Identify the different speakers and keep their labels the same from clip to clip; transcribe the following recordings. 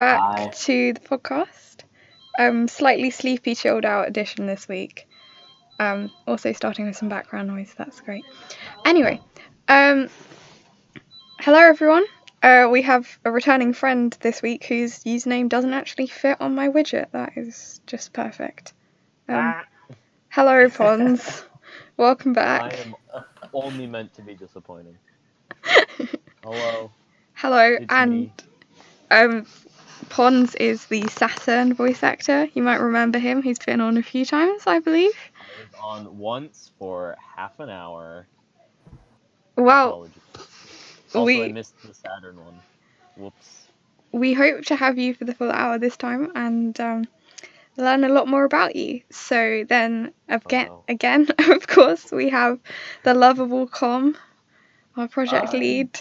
Speaker 1: back
Speaker 2: Hi.
Speaker 1: to the podcast. Slightly sleepy, chilled out edition this week. Also starting with some background noise. That's great. Anyway, hello everyone. We have a returning friend this week whose username doesn't actually fit on my widget. That is just perfect. Hello, Pons. Welcome back.
Speaker 3: I am only meant to be disappointing. Hello.
Speaker 1: Hello,
Speaker 3: It's
Speaker 1: and
Speaker 3: me.
Speaker 1: Pons is the Saturn voice actor. You might remember him. He's been on a few times, I believe.
Speaker 3: I was on once for half an hour.
Speaker 1: Well,
Speaker 3: Apologies. Also, I missed the Saturn one. Whoops.
Speaker 1: We hope to have you for the full hour this time and learn a lot more about you. So then, again, of course, we have the lovable Com, our project lead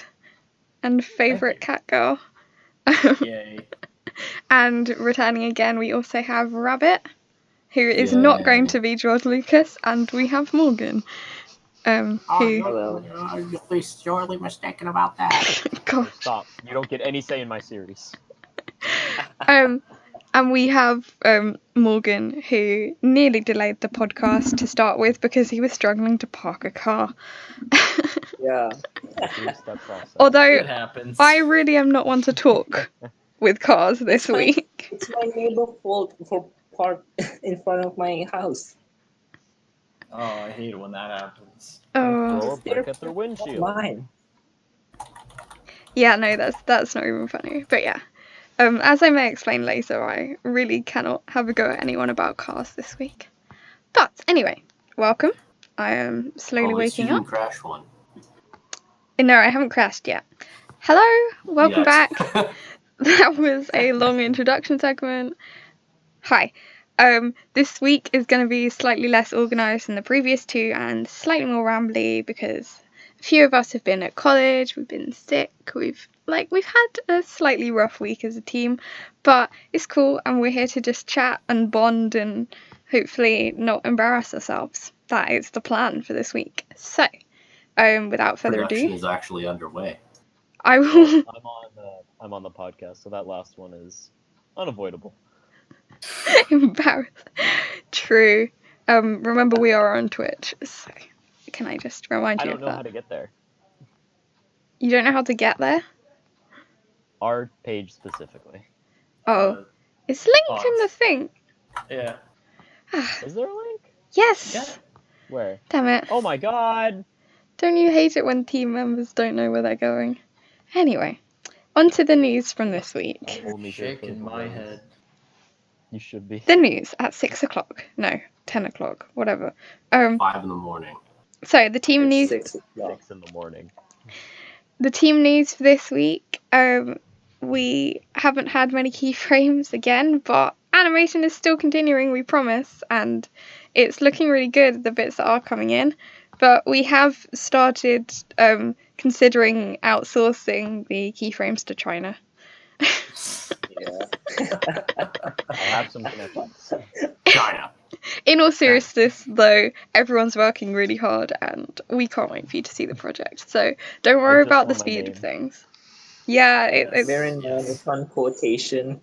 Speaker 1: and favourite cat girl.
Speaker 2: Yay.
Speaker 1: And returning again, we also have Rabbit, who is not going to be George Lucas, and we have Morgan.
Speaker 2: You're sorely mistaken about that.
Speaker 1: God.
Speaker 3: Stop. You don't get any say in my series.
Speaker 1: And we have Morgan, who nearly delayed the podcast to start with because he was struggling to park a car.
Speaker 4: Yeah.
Speaker 1: Although I really am not one to talk with cars this week.
Speaker 4: It's my neighbor's fault for park in front of my house.
Speaker 2: Oh, I hate it when that happens.
Speaker 3: Throw a brick at their windshield.
Speaker 4: Mine.
Speaker 1: Yeah, no, that's not even funny. But yeah. As I may explain later, I really cannot have a go at anyone about cars this week. But anyway, welcome. I am slowly waking up.
Speaker 2: Crash one.
Speaker 1: No, I haven't crashed yet. Hello, welcome back. That was a long introduction segment. Hi. This week is going to be slightly less organised than the previous two and slightly more rambly because a few of us have been at college, we've been sick, we've had a slightly rough week as a team, but it's cool and we're here to just chat and bond and hopefully not embarrass ourselves. That is the plan for this week. So, without further ado,
Speaker 2: production is actually underway.
Speaker 1: I will.
Speaker 3: I'm on the podcast, so that last one is unavoidable.
Speaker 1: Embarrassed. True. Remember we are on Twitch, so can I just remind you of that?
Speaker 3: I don't know how to get there.
Speaker 1: You don't know how to get there?
Speaker 3: Our page specifically.
Speaker 1: Oh. It's linked in the thing.
Speaker 2: Yeah.
Speaker 3: Is there a link?
Speaker 1: Yes!
Speaker 2: Yeah.
Speaker 3: Where?
Speaker 1: Damn it.
Speaker 3: Oh my god!
Speaker 1: Don't you hate it when team members don't know where they're going? Anyway, on to the news from this week.
Speaker 2: Shaking my head.
Speaker 3: You should be.
Speaker 1: The news at 6 o'clock. No, 10 o'clock. Whatever.
Speaker 2: 5 in the morning.
Speaker 1: So, the team news...
Speaker 4: 6 o'clock.
Speaker 3: 6 in the morning.
Speaker 1: The team news for this week, we haven't had many keyframes again, but animation is still continuing, we promise, and it's looking really good, the bits that are coming in. But we have started considering outsourcing the keyframes to China.
Speaker 4: Yeah.
Speaker 3: I have some connections.
Speaker 2: China.
Speaker 1: In all seriousness, though, everyone's working really hard and we can't wait for you to see the project. So don't worry about the speed of things. Yeah, it's...
Speaker 4: We're in the fun quotation.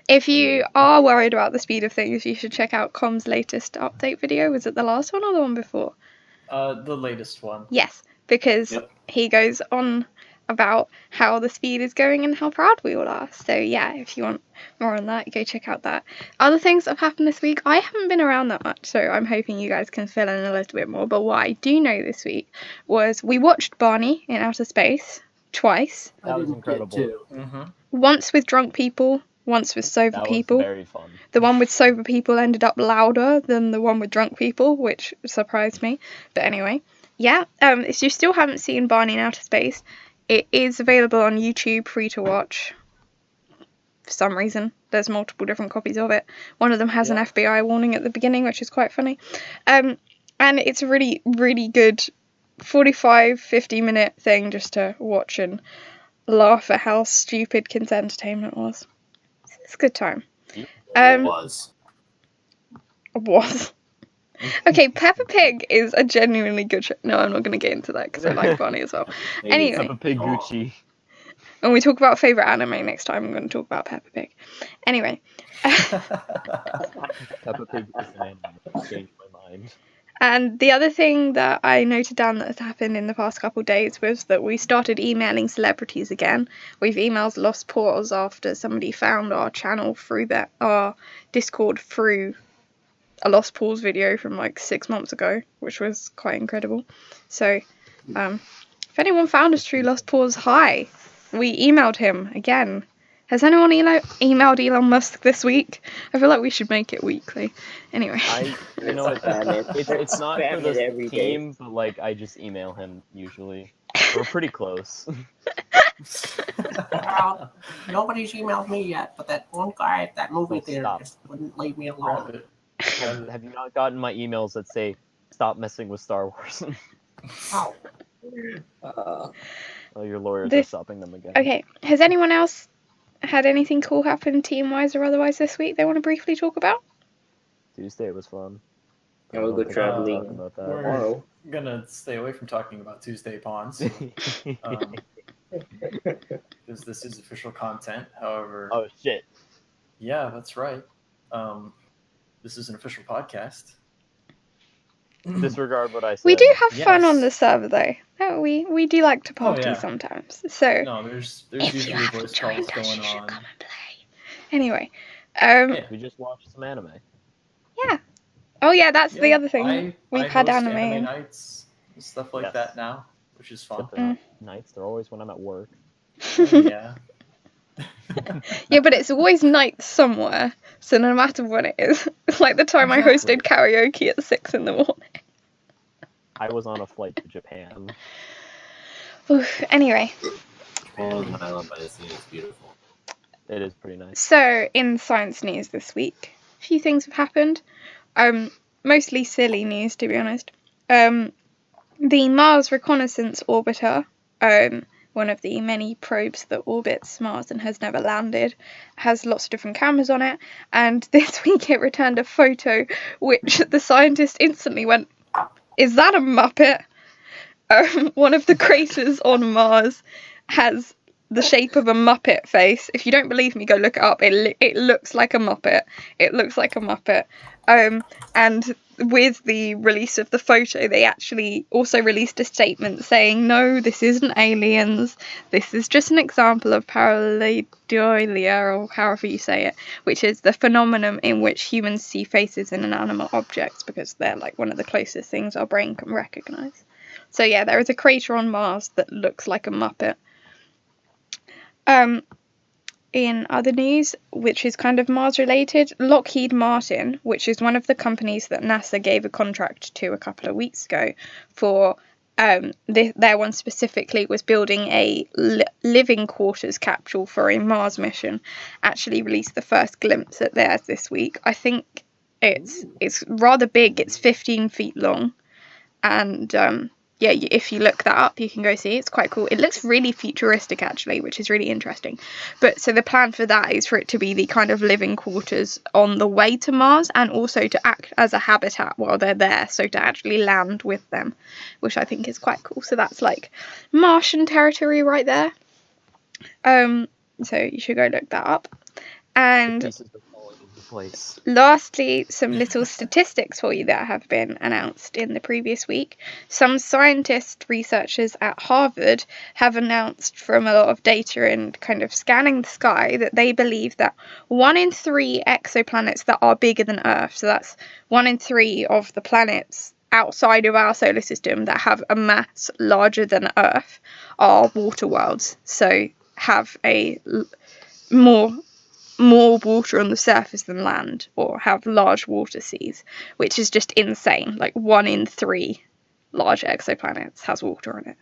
Speaker 1: If you are worried about the speed of things, you should check out Com's latest update video. Was it the last one or the one before?
Speaker 2: The latest one.
Speaker 1: Yes, because he goes on about how the speed is going and how proud we all are. So yeah, if you want more on that, go check out that. Other things that have happened this week, I haven't been around that much, so I'm hoping you guys can fill in a little bit more. But what I do know this week was we watched Barney in outer space twice.
Speaker 3: That was incredible.
Speaker 2: Mm-hmm.
Speaker 1: Once with drunk people, once with sober people.
Speaker 3: That was very fun.
Speaker 1: The one with sober people ended up louder than the one with drunk people, which surprised me. But anyway, yeah, if you still haven't seen Barney in outer space, it is available on YouTube, free to watch. For some reason, there's multiple different copies of it. One of them has an FBI warning at the beginning, which is quite funny. And it's a really, really good 45-50 minute thing just to watch and laugh at how stupid Kids Entertainment was. It's a good time.
Speaker 2: It was.
Speaker 1: Okay, Peppa Pig is a genuinely good show. No, I'm not going to get into that because I like Barney as well. Anyway.
Speaker 3: Peppa Pig Gucci.
Speaker 1: When we talk about favourite anime next time, I'm going to talk about Peppa Pig. Anyway.
Speaker 3: Peppa Pig is an anime. Changed my mind.
Speaker 1: And the other thing that I noted down that has happened in the past couple of days was that we started emailing celebrities again. We've emailed Lost Portals after somebody found our channel through our Discord through a Lost Portals video from like 6 months ago, which was quite incredible. So, if anyone found us through Lost Portals, hi. We emailed him again. Has anyone emailed Elon Musk this week? I feel like we should make it weekly. Anyway.
Speaker 3: It's not for the team, but like I just email him usually. We're pretty close.
Speaker 5: Well, nobody's emailed me yet, but that one guy at that movie theater just wouldn't leave me alone.
Speaker 3: Have you not gotten my emails that say stop messing with Star Wars?
Speaker 5: Oh.
Speaker 3: Oh, your lawyers are stopping them again.
Speaker 1: Okay, has anyone else had anything cool happen team-wise or otherwise this week they want to briefly talk about?
Speaker 3: Tuesday was fun.
Speaker 4: I will go traveling
Speaker 2: tomorrow. We're gonna stay away from talking about Tuesday Pawns. Because this is official content. However...
Speaker 3: Oh, shit.
Speaker 2: Yeah, that's right. This is an official podcast.
Speaker 3: Disregard what I said.
Speaker 1: We do have fun on the server, though. Oh, we do like to party sometimes. So
Speaker 2: no, there's usually voice calls going on.
Speaker 1: Come and play. Anyway,
Speaker 3: we just watched some anime.
Speaker 1: Yeah. Oh yeah, that's the other thing. We've had anime
Speaker 2: nights and stuff like that now, which is fun.
Speaker 3: They're not nights. They're always when I'm at work.
Speaker 2: Yeah.
Speaker 1: Yeah, but it's always night somewhere, so no matter what it is. Like the time I hosted karaoke at 6 in the morning.
Speaker 3: I was on a flight to Japan.
Speaker 1: Oof, anyway.
Speaker 6: Japan is an island by the sea. It's beautiful.
Speaker 3: It is pretty nice.
Speaker 1: So, in science news this week, a few things have happened. Mostly silly news, to be honest. The Mars Reconnaissance Orbiter, one of the many probes that orbits Mars and has never landed, has lots of different cameras on it, and this week it returned a photo which the scientist instantly went, "Is that a Muppet?" One of the craters on Mars has the shape of a Muppet face. If you don't believe me, go look it up. It looks like a Muppet. It looks like a Muppet. And with the release of the photo, they actually also released a statement saying, no, this isn't aliens. This is just an example of pareidolia, or however you say it, which is the phenomenon in which humans see faces in inanimate objects because they're like one of the closest things our brain can recognise. So yeah, there is a crater on Mars that looks like a Muppet. In other news, which is kind of Mars related, Lockheed Martin, which is one of the companies that NASA gave a contract to a couple of weeks ago for, their one specifically was building a living quarters capsule for a Mars mission, actually released the first glimpse at theirs this week. I think it's rather big. It's 15 feet long, and yeah, if you look that up, you can go see. It's quite cool. It looks really futuristic, actually, which is really interesting. But so the plan for that is for it to be the kind of living quarters on the way to Mars, and also to act as a habitat while they're there, so to actually land with them, which I think is quite cool. So that's like Martian territory right there. So you should go look that up. And lastly, some little statistics for you that have been announced in the previous week. Some researchers at Harvard have announced from a lot of data and kind of scanning the sky that they believe that 1 in 3 exoplanets that are bigger than Earth, so that's 1 in 3 of the planets outside of our solar system that have a mass larger than Earth, are water worlds, so have a more water on the surface than land, or have large water seas, which is just insane. Like 1 in 3 large exoplanets has water on it.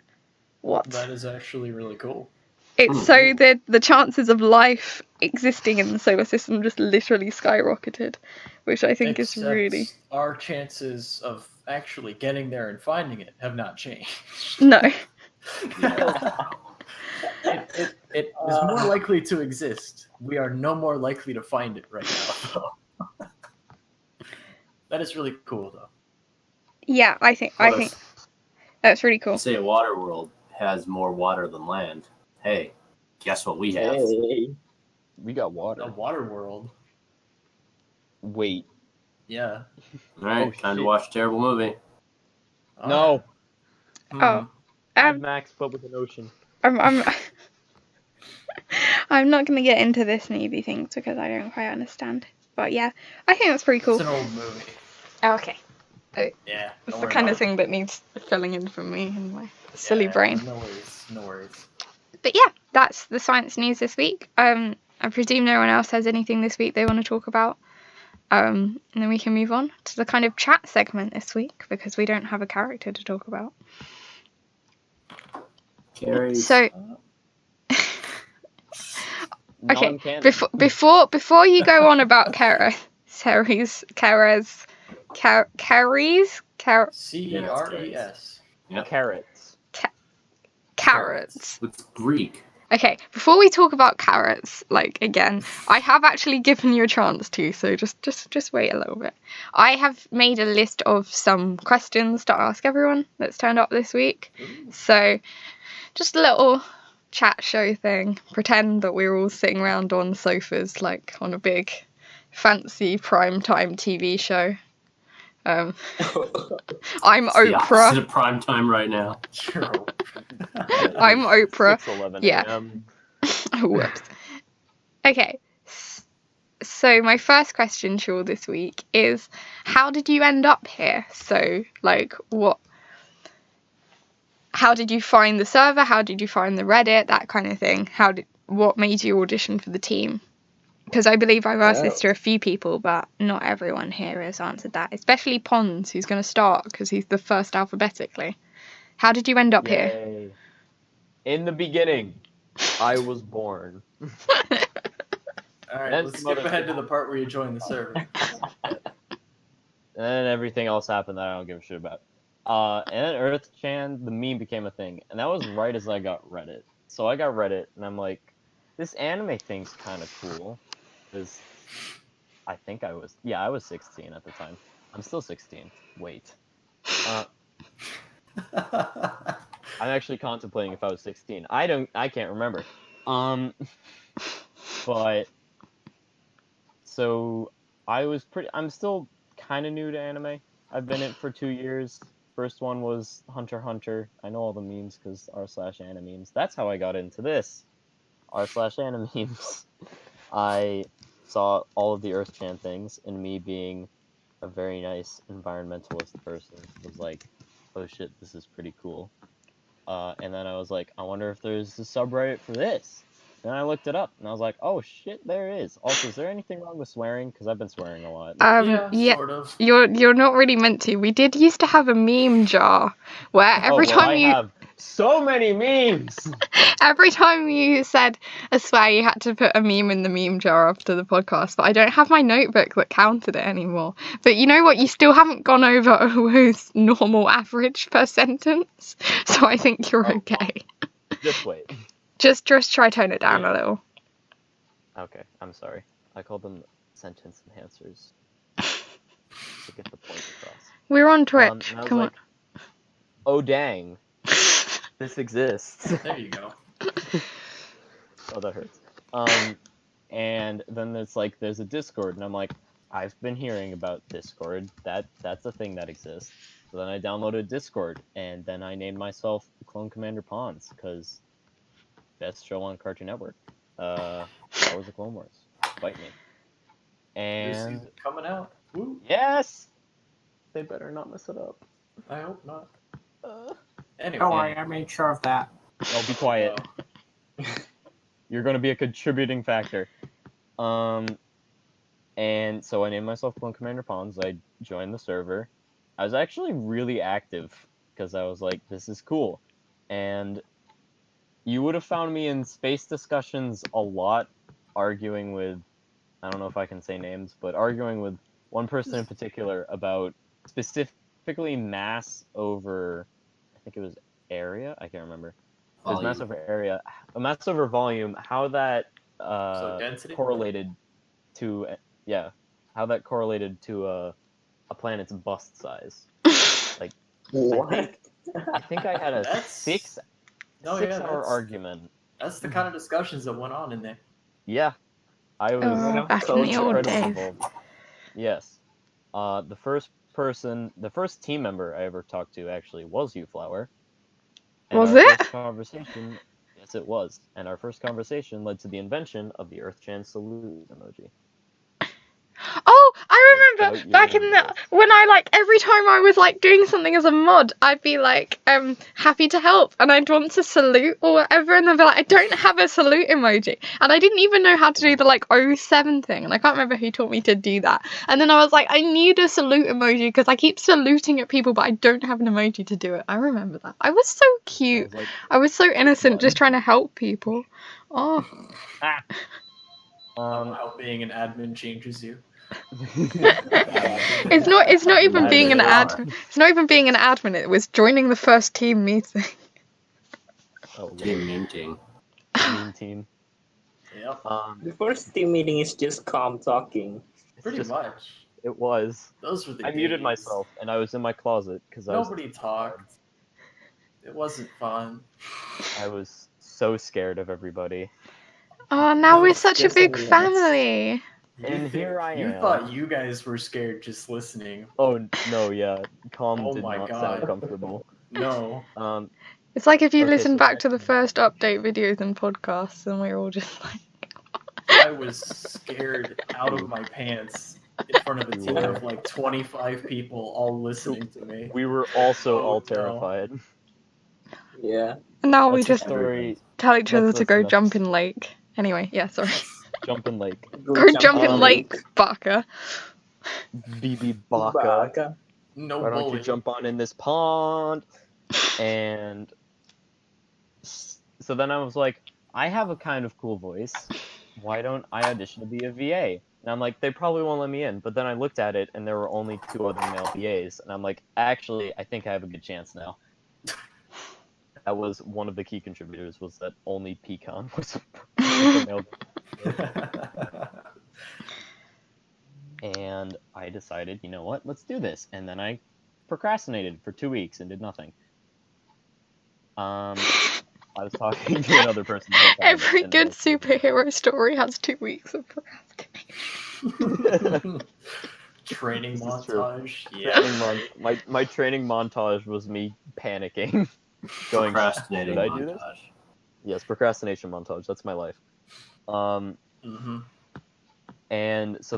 Speaker 1: What?
Speaker 2: That is actually really cool.
Speaker 1: It's so the chances of life existing in the solar system just literally skyrocketed, which I think is really...
Speaker 2: Our chances of actually getting there and finding it have not changed.
Speaker 1: No.
Speaker 2: It is more likely to exist. We are no more likely to find it right now. That is really cool, though.
Speaker 1: Yeah, I think that's really cool.
Speaker 6: You say a water world has more water than land. Hey, Guess what we have?
Speaker 4: Hey.
Speaker 3: We got water.
Speaker 2: A water world.
Speaker 3: Wait.
Speaker 2: Yeah.
Speaker 6: All right,
Speaker 3: Oh,
Speaker 6: time to
Speaker 3: shit.
Speaker 6: watch a terrible movie.
Speaker 3: No.
Speaker 1: Oh,
Speaker 3: Mad Max, but with an ocean.
Speaker 1: I'm I'm not gonna get into this movie things because I don't quite understand. But yeah, I think that's pretty cool.
Speaker 2: It's an old movie.
Speaker 1: Oh, okay.
Speaker 2: Yeah.
Speaker 1: It's the kind of thing that needs filling in for me in my silly brain.
Speaker 2: No worries. No worries.
Speaker 1: But yeah, that's the science news this week. I presume no one else has anything this week they want to talk about. And then we can move on to the kind of chat segment this week because we don't have a character to talk about.
Speaker 6: Carries.
Speaker 1: So
Speaker 3: No
Speaker 1: okay,
Speaker 3: one can.
Speaker 1: before you go on about Carries.
Speaker 2: CERES.
Speaker 6: Yep.
Speaker 3: Carrots.
Speaker 1: Carrots.
Speaker 6: It's Greek.
Speaker 1: Okay, before we talk about carrots, like again, I have actually given you a chance to, so just wait a little bit. I have made a list of some questions to ask everyone that's turned up this week. So just a little chat show thing. Pretend that we're all sitting around on sofas like on a big fancy primetime TV show. I'm
Speaker 6: It's the
Speaker 1: Oprah.
Speaker 6: opposite of prime time right now.
Speaker 1: I'm Oprah.
Speaker 3: 6:11
Speaker 1: Yeah.
Speaker 3: a.m.
Speaker 1: Whoops. Okay. So my first question to you all this week is, how did you end up here? So, like, how did you find the server? How did you find the Reddit? That kind of thing. What made you audition for the team? Because I believe I've asked this to a few people, but not everyone here has answered that. Especially Pons, who's going to start because he's the first alphabetically. How did you end up here?
Speaker 3: Yay. In the beginning, I was born.
Speaker 2: Alright,
Speaker 3: Then
Speaker 2: let's
Speaker 3: some
Speaker 2: skip
Speaker 3: other
Speaker 2: ahead to
Speaker 3: thing.
Speaker 2: the part where you join the server.
Speaker 3: And then everything else happened that I don't give a shit about. And then Earth-chan, the meme became a thing. And that was right as I got Reddit. So I got Reddit, and I'm like, this anime thing's kind of cool. Because I think I was 16 at the time. I'm still 16. Wait. I'm actually contemplating if I was 16. I can't remember. But so I'm still kind of new to anime. I've been in it for 2 years. First one was Hunter x Hunter. I know all the memes because r/anime memes. That's how I got into this. r/anime memes. I saw all of the Earth-chan things, and me being a very nice environmentalist person was like, oh shit, this is pretty cool. And then I was like, I wonder if there's a subreddit for this. Then I looked it up, and I was like, oh shit, there is. Also, is there anything wrong with swearing? Because I've been swearing a lot.
Speaker 1: Yeah,
Speaker 2: sort of.
Speaker 1: You're not really meant to. We did used to have a meme jar where
Speaker 3: I have so many memes!
Speaker 1: every time you said a swear, you had to put a meme in the meme jar after the podcast. But I don't have my notebook that counted it anymore. But you know what? You still haven't gone over Owo's normal average per sentence. So I think you're okay.
Speaker 3: Just wait.
Speaker 1: Just try tone it down a little.
Speaker 3: Okay, I'm sorry. I call them sentence enhancers. To get the point across.
Speaker 1: We're on Twitch. Come on.
Speaker 3: Oh dang. This exists.
Speaker 2: There you go.
Speaker 3: Oh, that hurts. And then there's a Discord, and I'm like, I've been hearing about Discord. That's a thing that exists. So then I downloaded Discord, and then I named myself Clone Commander Pons, because best show on Cartoon Network. That was the Clone Wars. Fight me.
Speaker 2: New
Speaker 3: And
Speaker 2: season coming out. Woo.
Speaker 3: yes, they better not mess it up.
Speaker 2: I hope not. Anyway.
Speaker 5: Don't worry, I made sure of that.
Speaker 3: Oh, be quiet. You're going to be a contributing factor. And so I named myself Clone Commander Pons. I joined the server. I was actually really active because I was like, this is cool. And you would have found me in space discussions a lot, arguing with, I don't know if I can say names, but arguing with one person in particular about specifically mass over, I think it was area? I can't remember. It was mass over area, mass over volume, how that
Speaker 2: So density?
Speaker 3: correlated to, how that correlated to a planet's bust size.
Speaker 4: What?
Speaker 3: I think I had a
Speaker 2: That's-
Speaker 3: 6 hour argument
Speaker 2: That's the kind of discussions that went on in there.
Speaker 3: Yeah, I was
Speaker 1: Back in the old
Speaker 3: incredibly
Speaker 1: days.
Speaker 3: involved. Yes. The first team member I ever talked to actually was you, Flower. And
Speaker 1: Was
Speaker 3: our
Speaker 1: it?
Speaker 3: first conversation, yes, it was. And our first conversation led to the invention of the Earth-chan salute emoji.
Speaker 1: Oh, I
Speaker 3: About
Speaker 1: remember
Speaker 3: your
Speaker 1: back in the
Speaker 3: window.
Speaker 1: when I like every time I was like doing something as a mod, I'd be like happy to help and I'd want to salute or whatever, and they'd be like, I don't have a salute emoji, and I didn't even know how to do the like 07 thing, and I can't remember who taught me to do that. And then I was like, I need a salute emoji because I keep saluting at people, but I don't have an emoji to do it. I remember that. I was so cute. I was so innocent, just trying to help people. Oh.
Speaker 2: How being an admin changes you.
Speaker 1: It's not even being an admin. It's not even being an admin. It was joining the first team meeting.
Speaker 3: Oh,
Speaker 6: Team meeting.
Speaker 3: Mean team.
Speaker 2: Yep.
Speaker 4: The first team meeting is just calm talking.
Speaker 2: Pretty much.
Speaker 3: It was.
Speaker 2: Those were the
Speaker 3: I muted
Speaker 2: days.
Speaker 3: myself and I was in my closet because
Speaker 2: Nobody talked. It wasn't fun.
Speaker 3: I was so scared of everybody.
Speaker 1: Oh, now we're
Speaker 4: It's
Speaker 1: such a
Speaker 4: just
Speaker 1: big
Speaker 4: a mess.
Speaker 1: family.
Speaker 3: And here I
Speaker 2: You
Speaker 3: am.
Speaker 2: thought you guys were scared just listening.
Speaker 3: Oh no, yeah. Calm
Speaker 2: Oh
Speaker 3: did
Speaker 2: my
Speaker 3: not
Speaker 2: God.
Speaker 3: sound comfortable.
Speaker 2: No.
Speaker 1: It's like if you
Speaker 3: Okay,
Speaker 1: listen
Speaker 3: so
Speaker 1: back to the first update videos and podcasts, and we're all just like.
Speaker 2: I was scared out of my pants in front of a
Speaker 3: You
Speaker 2: team
Speaker 3: were.
Speaker 2: of like 25 people all listening to me.
Speaker 3: We were also
Speaker 2: Oh,
Speaker 3: all
Speaker 2: no.
Speaker 3: terrified.
Speaker 4: Yeah.
Speaker 1: And now we
Speaker 3: That's a
Speaker 1: just
Speaker 3: story.
Speaker 1: tell each other
Speaker 3: That's
Speaker 1: to go
Speaker 3: enough.
Speaker 1: jump in lake. Anyway, yeah, sorry.
Speaker 3: Jumpin' Lake.
Speaker 1: Go jump in
Speaker 3: in
Speaker 1: lake, Baka.
Speaker 3: BB Baka.
Speaker 4: Baka.
Speaker 2: No
Speaker 3: Why don't you
Speaker 2: bullet.
Speaker 3: jump on in this pond? And so then I was like, I have a kind of cool voice. Why don't I audition to be a VA? And I'm like, they probably won't let me in. But then I looked at it, and there were only 2 other male VAs. And I'm like, actually, I think I have a good chance now. That was one of the key contributors, was that only Pecan was a male VA. And I decided, you know what, let's do this. And then I procrastinated for 2 weeks and did nothing. I was talking to another person. the whole time,
Speaker 1: Every
Speaker 3: and
Speaker 1: good
Speaker 3: I was-
Speaker 1: superhero story has 2 weeks of procrastination.
Speaker 2: Training
Speaker 3: This is true.
Speaker 2: montage. Yeah.
Speaker 3: My training montage was me panicking. Going,
Speaker 6: Procrastinating
Speaker 3: did I do this?
Speaker 6: montage.
Speaker 3: Yes, procrastination montage. That's my life. And so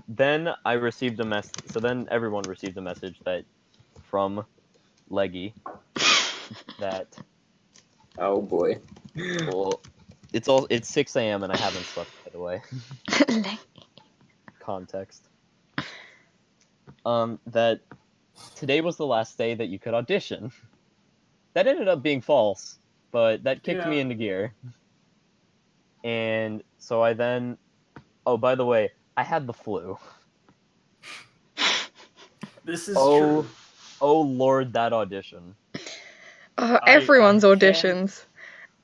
Speaker 3: then I received a message. So then everyone received a message that from Leggy that
Speaker 4: Oh boy.
Speaker 3: well, it's 6 a.m. and I haven't slept, by the way. Context. That today was the last day that you could audition. That ended up being false, but that kicked me into gear. And so I then, oh, by the way, I had the flu.
Speaker 2: This is true.
Speaker 3: Oh Lord, that audition.
Speaker 1: Everyone's
Speaker 2: I
Speaker 1: auditions.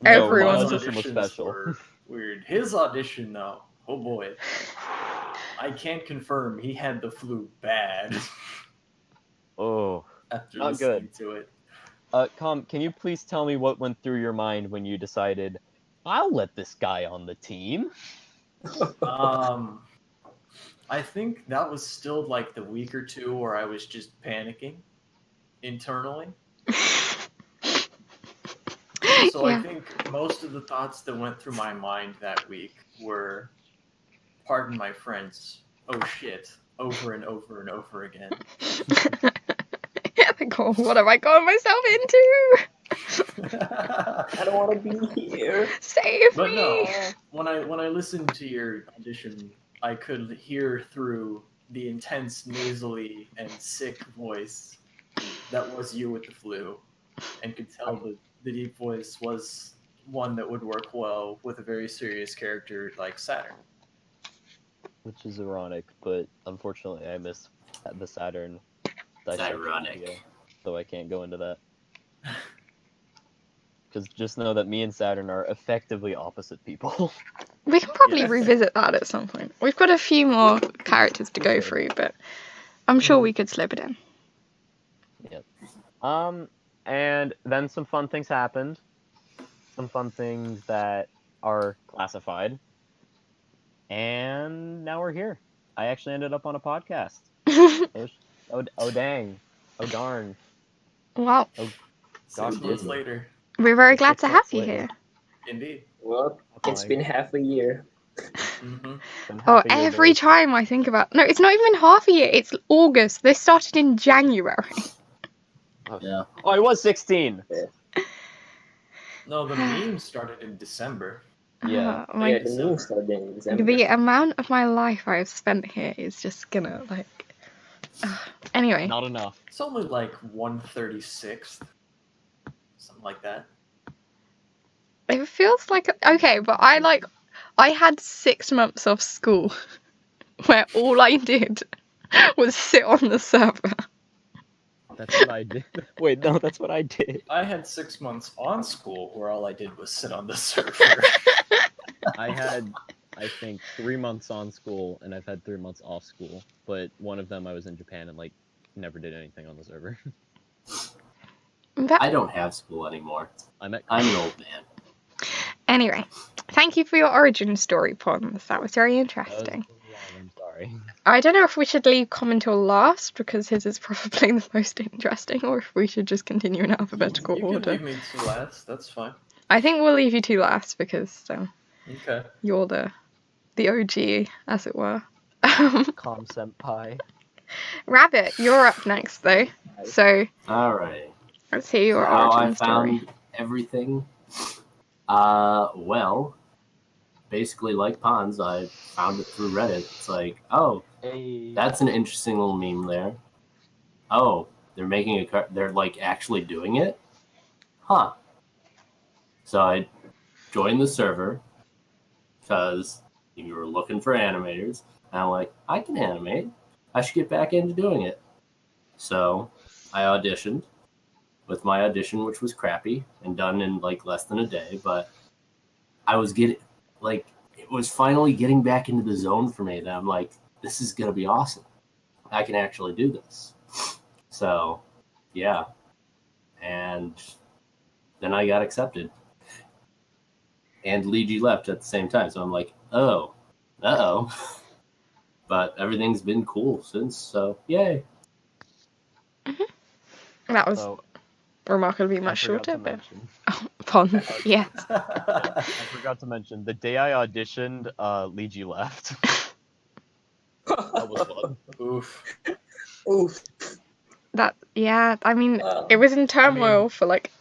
Speaker 3: No,
Speaker 1: Everyone's
Speaker 3: my audition was
Speaker 2: auditions
Speaker 3: special.
Speaker 2: were weird. His audition, though, oh boy. I can't confirm he had the flu bad.
Speaker 3: Oh,
Speaker 2: after
Speaker 3: not
Speaker 2: listening
Speaker 3: good.
Speaker 2: to it.
Speaker 3: Can you please tell me what went through your mind when you decided, I'll let this guy on the team?
Speaker 2: I think that was still like the week or 2 where I was just panicking internally. So
Speaker 1: Yeah.
Speaker 2: I think most of the thoughts that went through my mind that week were, pardon my French, oh shit, over and over and over again.
Speaker 1: Like, oh, what have I gotten myself into?
Speaker 4: I don't want to be here.
Speaker 1: Save
Speaker 2: But
Speaker 1: me!
Speaker 2: no, when I listened to your audition, I could hear through the intense, nasally, and sick voice that was you with the flu, and could tell that the deep voice was one that would work well with a very serious character like Saturn.
Speaker 3: Which is ironic, but unfortunately I miss the Saturn.
Speaker 6: It's
Speaker 3: dissection
Speaker 6: ironic.
Speaker 3: video, so I can't go into that. Because just know that me and Saturn are effectively opposite people.
Speaker 1: We can probably
Speaker 2: Yes.
Speaker 1: revisit that at some point. We've got a few more characters to go through, but I'm sure we could slip it in.
Speaker 3: Yep. And then some fun things happened. some fun things that are classified, and now we're here. I actually ended up on a podcast. Oh dang. Oh darn.
Speaker 1: Wow.
Speaker 3: Oh,
Speaker 2: 6 months
Speaker 3: goodness.
Speaker 2: later.
Speaker 1: We're very glad
Speaker 3: 6
Speaker 1: to have
Speaker 3: months
Speaker 1: you
Speaker 3: later.
Speaker 1: here.
Speaker 2: Indeed.
Speaker 4: Well, it's been half a year.
Speaker 2: Mm-hmm.
Speaker 3: Been
Speaker 1: Oh,
Speaker 3: half a year,
Speaker 1: every
Speaker 3: boys.
Speaker 1: time I think about... No, it's not even half a year. It's August. This started in January.
Speaker 6: Yeah.
Speaker 3: Oh, I was 16.
Speaker 2: No, the meme started in December.
Speaker 3: Yeah.
Speaker 1: Oh, my...
Speaker 4: Yeah, the meme started in December.
Speaker 1: The amount of my life I've spent here is just gonna, like... Anyway.
Speaker 3: Not enough.
Speaker 2: It's only like 1/36th. Something like that.
Speaker 1: It feels like... Okay, but I had 6 months off school where all I did was sit on the server.
Speaker 3: That's what I did. Wait, no, that's what I did.
Speaker 2: I had 6 months on school where all I did was sit on the server.
Speaker 3: I had, I think, 3 months on school, and I've had 3 months off school. But one of them I was in Japan and, like, never did anything on the server.
Speaker 6: I don't have school anymore.
Speaker 3: I'm
Speaker 6: an old man.
Speaker 1: Anyway, thank you for your origin story, Pons. That was very interesting.
Speaker 3: I'm sorry.
Speaker 1: I don't know if we should leave Com until last, because his is probably the most interesting, or if we should just continue in alphabetical
Speaker 2: You
Speaker 1: order.
Speaker 2: can leave me to last. That's fine.
Speaker 1: I think we'll leave you to last, because
Speaker 2: Okay.
Speaker 1: you're the OG, as it were.
Speaker 3: Com senpai.
Speaker 1: Rabbit, you're up next, though. So
Speaker 6: All right.
Speaker 1: let's hear your
Speaker 6: How I
Speaker 1: origin story.
Speaker 6: found everything. Well, basically like Pons, I found it through Reddit. It's like, oh,
Speaker 3: Hey.
Speaker 6: that's an interesting little meme there. Oh, they're making a car. They're like actually doing it, huh? So I joined the server because you were looking for animators, and I'm like, I can animate. I should get back into doing it. So I auditioned. With my audition, which was crappy and done in like less than a day, but I was getting like it was finally getting back into the zone for me. That I'm like, this is gonna be awesome. I can actually do this. So, yeah, and then I got accepted, and Luigi left at the same time. So I'm like, oh, but everything's been cool since. So yay.
Speaker 1: That was
Speaker 3: So,
Speaker 1: remarkably
Speaker 3: I
Speaker 1: much
Speaker 3: forgot
Speaker 1: shorter,
Speaker 3: to
Speaker 1: but...
Speaker 3: mention.
Speaker 1: Oh, Pons, yes.
Speaker 3: I forgot to mention, the day I auditioned, Luigi left. That was fun.
Speaker 2: Oof.
Speaker 4: Oof.
Speaker 1: I mean, it was in turmoil for like...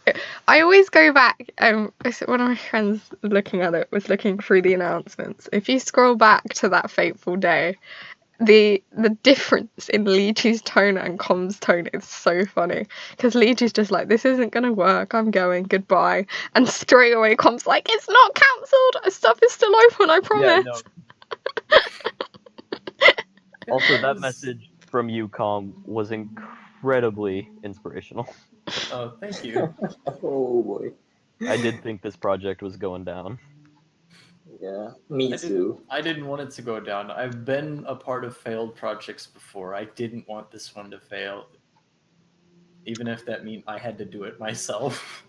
Speaker 1: I always go back, one of my friends looking at it was looking through the announcements. If you scroll back to that fateful day, the difference in Liji's tone and Com's tone is so funny. Because Liji's just like, this isn't going to work, I'm going, goodbye. And straight away Com's like, it's not cancelled, stuff is still open, I promise.
Speaker 3: Yeah, no. Also, that message from you, Com, was incredibly inspirational.
Speaker 2: Oh, thank you.
Speaker 4: Oh boy.
Speaker 3: I did think this project was going down.
Speaker 4: Yeah, me too.
Speaker 2: I didn't want it to go down. I've been a part of failed projects before. I didn't want this one to fail, even if that meant I had to do it myself.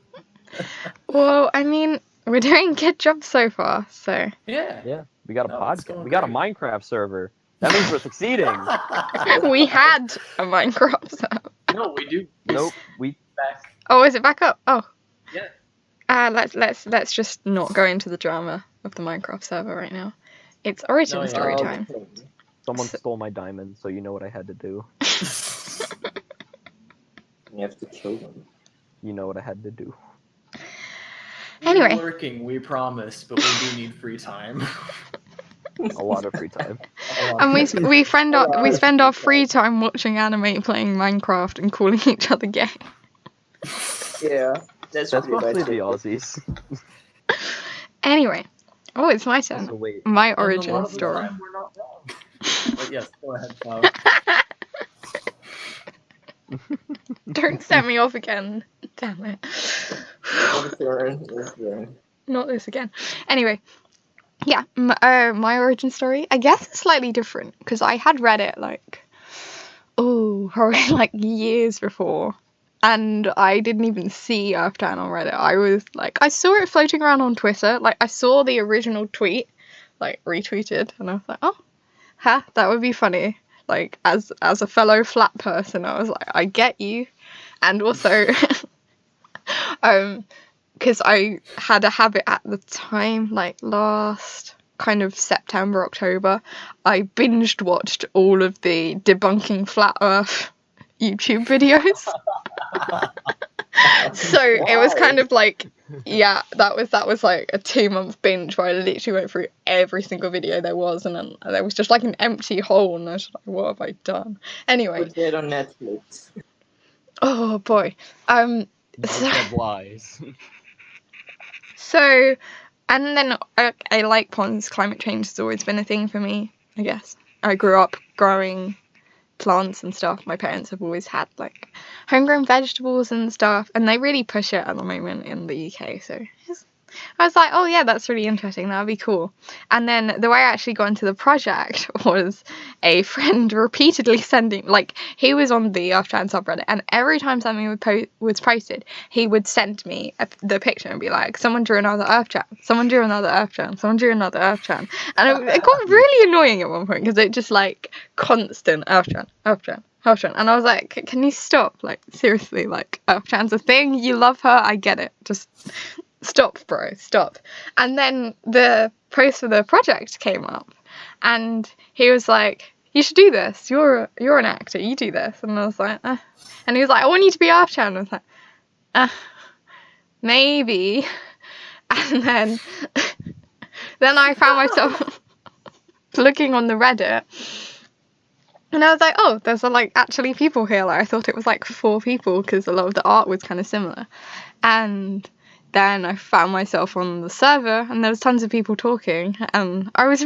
Speaker 1: Well, I mean, we're doing a good job so far, so...
Speaker 2: Yeah.
Speaker 3: We got a
Speaker 2: No, it's
Speaker 3: podcast.
Speaker 2: going
Speaker 3: We got a
Speaker 2: great.
Speaker 3: Minecraft server. That means we're succeeding.
Speaker 1: We had a Minecraft server.
Speaker 2: No, we do.
Speaker 3: Nope. We
Speaker 2: Back.
Speaker 1: Oh, is it back up? Oh.
Speaker 2: Yeah.
Speaker 1: Let's just not go into the drama of the Minecraft server right now. It's origin
Speaker 2: No, yeah.
Speaker 1: story time.
Speaker 3: someone stole my diamond, so you know what I had to do.
Speaker 4: You have to kill them.
Speaker 3: You know what I had to do.
Speaker 1: Anyway.
Speaker 2: We're working, we promise, but we do need free time.
Speaker 3: A lot of free time.
Speaker 1: And we spend our free time watching anime, playing Minecraft, and calling each other gay.
Speaker 4: Yeah, that's
Speaker 3: That's
Speaker 4: pretty
Speaker 3: mostly
Speaker 4: much
Speaker 3: the
Speaker 4: it.
Speaker 3: Aussies.
Speaker 1: Anyway, it's my turn.
Speaker 3: So wait.
Speaker 1: My
Speaker 2: And a lot
Speaker 1: origin
Speaker 2: of the
Speaker 1: story.
Speaker 2: time we're not wrong. But yes, go ahead, Plow.
Speaker 1: Don't set me off again. Damn it.
Speaker 4: Your turn.
Speaker 1: Not this again. Anyway, yeah, my origin story, I guess it's slightly different, because I had read it, probably, years before. and I didn't even see Earthtown on Reddit. I was like, I saw it floating around on Twitter. Like, I saw the original tweet, like, retweeted, and I was like, oh, that would be funny. Like, as a fellow flat person, I was like, I get you. And also, because I had a habit at the time, like last kind of September, October, I binged watched all of the debunking flat Earth YouTube videos. So it was kind of like, yeah, that was like a 2-month binge where I literally went through every single video there was, and then there was just like an empty hole, and I was like, what have I done? Anyway.
Speaker 4: Put it on Netflix.
Speaker 1: Oh boy.
Speaker 3: Lies.
Speaker 1: So, and then I like ponds. Climate change has always been a thing for me, I guess. I grew up growing plants and stuff. My parents have always had like homegrown vegetables and stuff, and they really push it at the moment in the UK, so I was like, oh yeah, that's really interesting, that'd be cool. And then the way I actually got into the project was a friend repeatedly sending, like, he was on the Earthtown subreddit, and every time something was posted, he would send me the picture and be like, someone drew another Earthtown, someone drew another Earthtown, someone drew another Earthtown. And it got really annoying at one point, because it just like constant Earthtown. And I was like, can you stop? Like, seriously, like, Earthtown's a thing, you love her, I get it, just stop, bro, stop. And then the post for the project came up, and he was like, you should do this, you're an actor, you do this. And I was like, and he was like, I want you to be Earthtown. And I was like, maybe. And then I found myself looking on the Reddit, and I was like, oh, there's like actually people here. Like, I thought it was like 4 people, because a lot of the art was kind of similar. And then I found myself on the server, and there was tons of people talking, and I was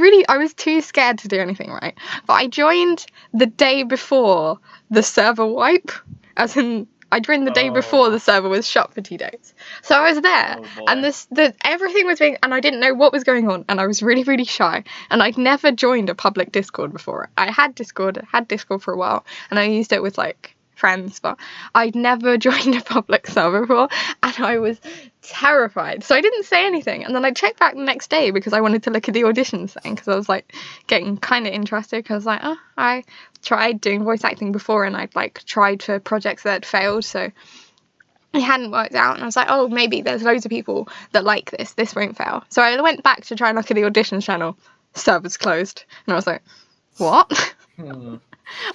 Speaker 1: too scared to do anything, right? But I joined the day before the server wipe, as in I joined the day before the server was shut for 2 days. So I was there, and everything was being, and I didn't know what was going on, and I was really, really shy, and I'd never joined a public Discord before. I had Discord for a while, and I used it with like friends, but I'd never joined a public server before, and I was terrified, so I didn't say anything. And then I checked back the next day because I wanted to look at the auditions thing, because I was like getting kind of interested, because like, I tried doing voice acting before, and I'd like tried for projects that had failed, so it hadn't worked out, and I was like, oh, maybe there's loads of people that like this won't fail. So I went back to try and look at the auditions channel, server's closed, and I was like, what?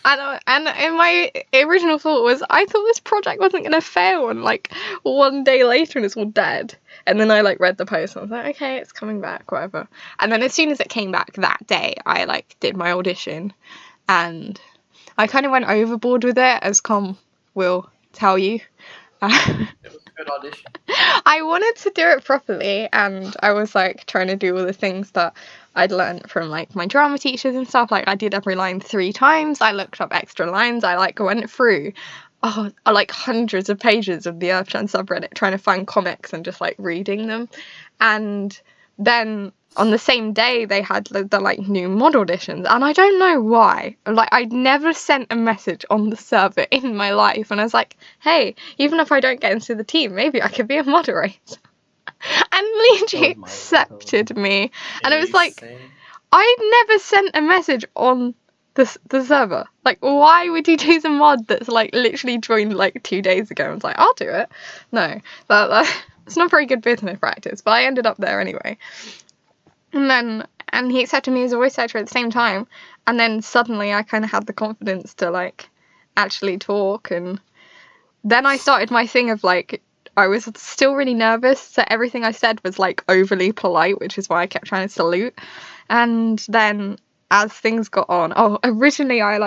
Speaker 1: And my original thought was, I thought this project wasn't going to fail, and like 1 day later and it's all dead. And then I like read the post, and I was like, okay, it's coming back, whatever. And then as soon as it came back that day, I like did my audition, and I kind of went overboard with it, as Com will tell you.
Speaker 2: It was a good audition.
Speaker 1: I wanted to do it properly, and I was like trying to do all the things that I'd learned from like my drama teachers and stuff. Like, I did every line 3 times. I looked up extra lines. I like went through like hundreds of pages of the Earthtown subreddit trying to find comics and just like reading them. And then on the same day they had the like new mod auditions, and I don't know why, like, I'd never sent a message on the server in my life, and I was like, hey, even if I don't get into the team, maybe I could be a moderator. And literally accepted me, and it was like, I'd never sent a message on the server. Like, why would you choose a mod that's like literally joined like 2 days ago? I was like, I'll do it. No, it's not very good business practice, but I ended up there anyway. And he accepted me as a voice actor at the same time, and then suddenly I kind of had the confidence to like actually talk, and then I started my thing of like, I was still really nervous, so everything I said was like overly polite, which is why I kept trying to salute. And then as things got on, originally I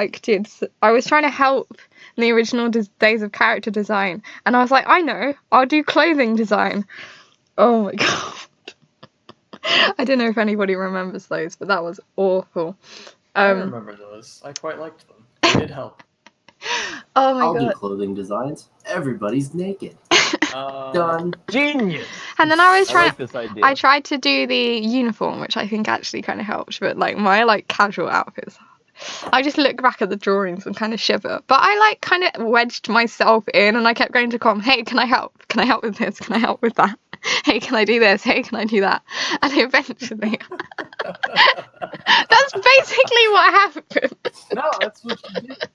Speaker 1: was trying to help in the original days of character design, and I was like, I know, I'll do clothing design. Oh my god. I don't know if anybody remembers those, but that was awful.
Speaker 2: I remember those. I quite liked them. They did help.
Speaker 1: Oh my god.
Speaker 6: I'll do clothing designs. Everybody's naked. Done.
Speaker 3: Genius.
Speaker 1: And then I was trying.
Speaker 3: like this idea.
Speaker 1: I tried to do the uniform, which I think actually kind of helped, but like my like casual outfits, I just look back at the drawings and kind of shiver. But I like kind of wedged myself in, and I kept going to Com, hey, can I help? Can I help with this? Can I help with that? Hey, can I do this? Hey, can I do that? And eventually, that's basically what happened.
Speaker 2: No, that's what you did.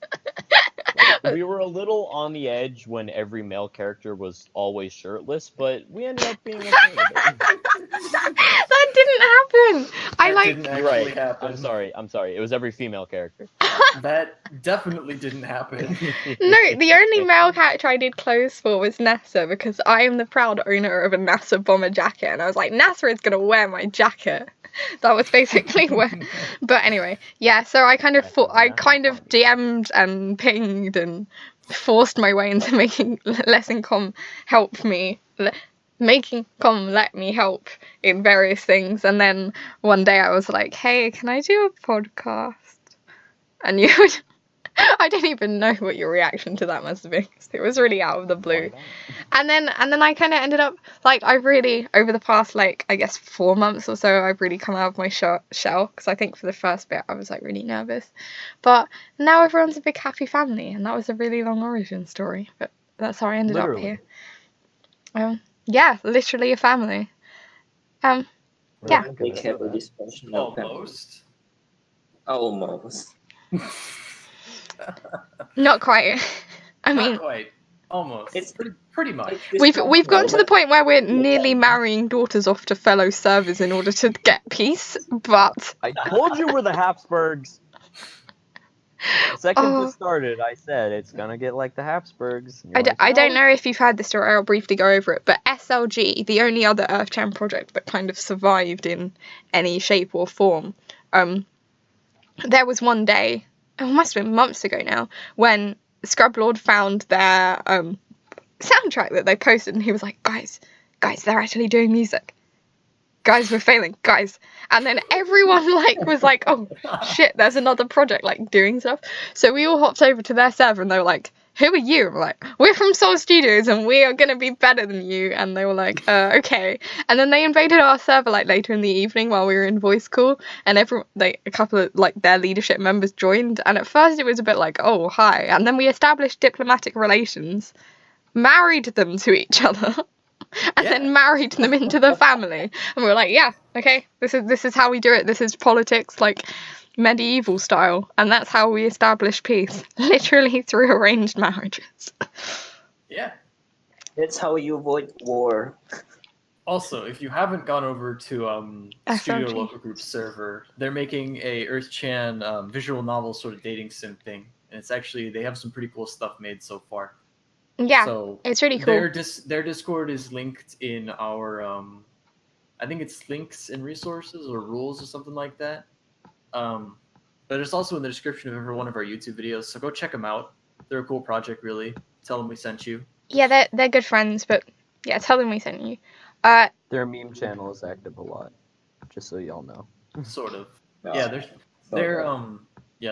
Speaker 3: We were a little on the edge when every male character was always shirtless, but we ended up being okay with it.
Speaker 1: That didn't happen.
Speaker 2: That didn't
Speaker 3: You're
Speaker 2: actually
Speaker 3: right.
Speaker 2: happen.
Speaker 3: I'm sorry. It was every female character.
Speaker 2: That definitely didn't happen.
Speaker 1: No, the only male character I did clothes for was NASA, because I am the proud owner of a NASA bomber jacket, and I was like, NASA is gonna wear my jacket. That was basically where. But anyway, yeah. So I kind of DM'd and pinged and forced my way into making letting Com help me. Making Com let me help in various things, and then one day I was like, hey, can I do a podcast? And you would, I don't even know what your reaction to that must have been. It was really out of the blue. And then I kind of ended up, like, I really, over the past, like, I guess 4 months or so, I've really come out of my shell, because I think for the first bit I was, like, really nervous. But now everyone's a big happy family, and that was a really long origin story. But that's how I ended up here. Yeah, literally a family. Yeah.
Speaker 4: We have a dysfunctional family. Almost.
Speaker 1: Not quite. I mean,
Speaker 2: Not quite. Almost.
Speaker 4: It's
Speaker 2: pretty much.
Speaker 1: we've gotten to the point where we're nearly marrying daughters off to fellow servers in order to get peace, but
Speaker 3: I told you we're the Habsburgs. The second this started, I said it's gonna get like the Habsburgs.
Speaker 1: I don't know if you've heard this story. I'll briefly go over it. But SLG, the only other Earth 10 project that kind of survived in any shape or form, there was one day, it must have been months ago now, when Scrublord found their soundtrack that they posted, and he was like, guys, they're actually doing music. Guys, we're failing, guys. And then everyone was like, oh shit, there's another project doing stuff. So we all hopped over to their server, and they were like, who are you? And we're like, we're from Soul Studios, and we are gonna be better than you. And they were like, okay. And then they invaded our server later in the evening while we were in voice call, and a couple of their leadership members joined. And at first it was a bit like, oh hi. And then we established diplomatic relations, married them to each other. And then married them into the family, and we were like, yeah, okay, this is how we do it. This is politics, medieval style, and that's how we establish peace, literally through arranged marriages.
Speaker 2: Yeah.
Speaker 4: That's how you avoid war.
Speaker 2: Also, if you haven't gone over to Studio
Speaker 1: SLG.
Speaker 2: Local Group's server, they're making a Earth-Chan visual novel sort of dating sim thing, and it's actually, they have some pretty cool stuff made so far.
Speaker 1: Yeah,
Speaker 2: so
Speaker 1: it's really cool.
Speaker 2: Their Discord is linked in our, I think it's links and resources or rules or something like that. But it's also in the description of every one of our YouTube videos, so go check them out. They're a cool project, really. Tell them we sent you.
Speaker 1: Yeah, they're good friends, but yeah, tell them we sent you.
Speaker 3: Their meme channel is active a lot, just so y'all know.
Speaker 2: Sort of.
Speaker 4: No.
Speaker 2: Yeah,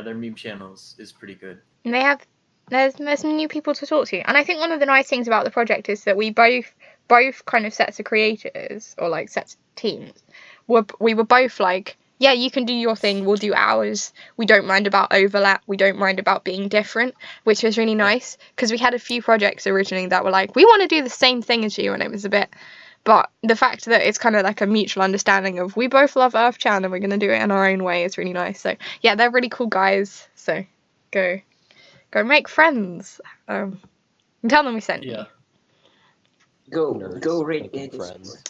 Speaker 2: their meme channels is pretty good.
Speaker 1: And there's some new people to talk to, and I think one of the nice things about the project is that we both kind of sets of creators, or sets of teams, we were both like, yeah, you can do your thing, we'll do ours. We don't mind about overlap, we don't mind about being different, which was really nice, because we had a few projects originally that were like, we want to do the same thing as you, and it was a bit, but the fact that it's kind of like a mutual understanding of, we both love Earth-Chan and we're going to do it in our own way is really nice. So yeah, they're really cool guys, so go make friends. And tell them we sent you.
Speaker 4: Go rate
Speaker 3: friends.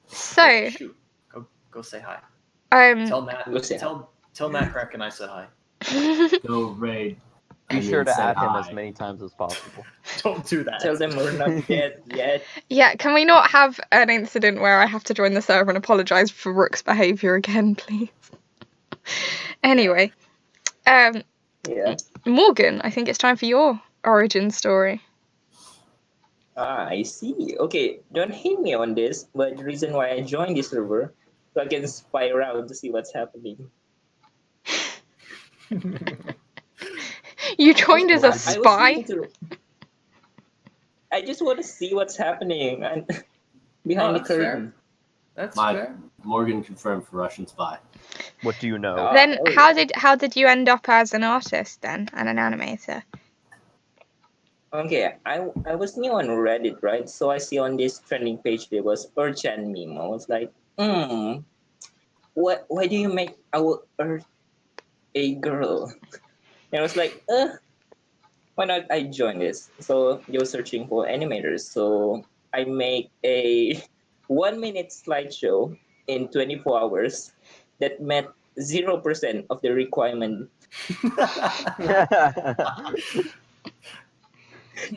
Speaker 1: So
Speaker 2: Shoot. Go say hi.
Speaker 1: Tell
Speaker 2: Tell Matt Kraken I said hi.
Speaker 6: Go raid.
Speaker 3: Be sure to add him as many times as possible.
Speaker 2: Don't do that.
Speaker 4: Tell them we're not dead yet.
Speaker 1: Yeah, can we not have an incident where I have to join the server and apologise for Rook's behaviour again, please? Anyway,
Speaker 4: Yeah.
Speaker 1: Morgan, I think it's time for your origin story.
Speaker 4: I see. Okay, don't hate me on this, but the reason why I joined this server, so I can spy around to see what's happening.
Speaker 1: You joined as a spy?
Speaker 4: I just want to see what's happening behind the curtain.
Speaker 2: That's
Speaker 6: My
Speaker 2: fair.
Speaker 6: Morgan confirmed for Russian spy.
Speaker 3: What do you know?
Speaker 1: Then
Speaker 4: Oh,
Speaker 1: how did you end up as an artist then and an animator?
Speaker 4: okay. I was new on Reddit, right? So I see on this trending page there was Urchan meme. I was like, why do you make our Earth a girl? And I was like, why not I join this? So you're searching for animators. So I make a 1 minute slideshow in 24 hours that met 0% of the requirement.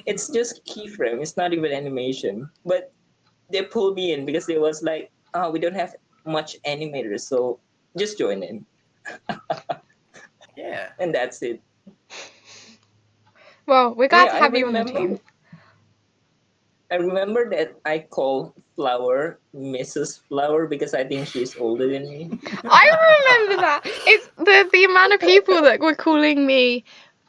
Speaker 4: It's just keyframe. It's not even animation. But they pulled me in because they was like, we don't have much animators, so just join in.
Speaker 2: Yeah.
Speaker 4: And that's it.
Speaker 1: Well, we're glad
Speaker 4: Yeah,
Speaker 1: to have you on the team.
Speaker 4: I remember that I call Flower Mrs. Flower because I think she's older than me.
Speaker 1: I remember that. It's the amount of people that were calling me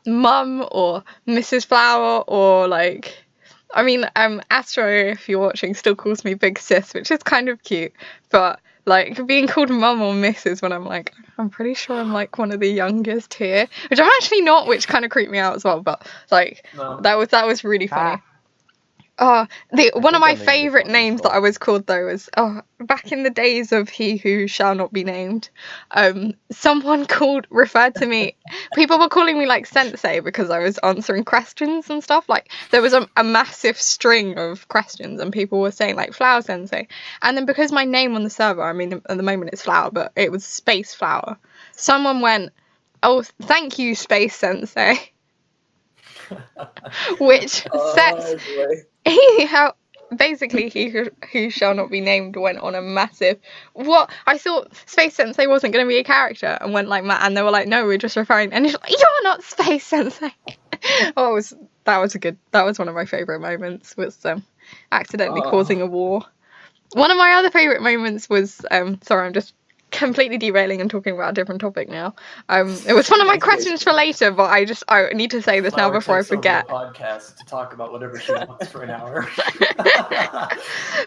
Speaker 1: Mum or Mrs. Flower or like, I mean, Astro, if you're watching, still calls me Big Sis, which is kind of cute. But like being called Mum or Mrs. when I'm pretty sure I'm like one of the youngest here, which I'm actually not, which kind of creeped me out as well. But like
Speaker 2: No.
Speaker 1: that was really funny. One of my favourite names that I was called though was back in the days of He Who Shall Not Be Named. Someone referred to me. People were calling me like Sensei because I was answering questions and stuff. Like there was a massive string of questions and people were saying like Flower Sensei. And then because my name on the server, I mean at the moment it's Flower, but it was SpaceFlower. Someone went, "Oh, thank you, Space Sensei," which sets. Basically he who shall not be named went on a massive I thought Space Sensei wasn't going to be a character and went like and they were like, no, we're just referring, and he's like, you're not Space Sensei. That was one of my favorite moments, was accidentally causing a war. One of my other favorite moments was sorry, I'm just completely derailing and talking about a different topic now. It was one of my questions for later, but I need to say this now before I forget.
Speaker 2: Podcast to talk about whatever she wants for an hour.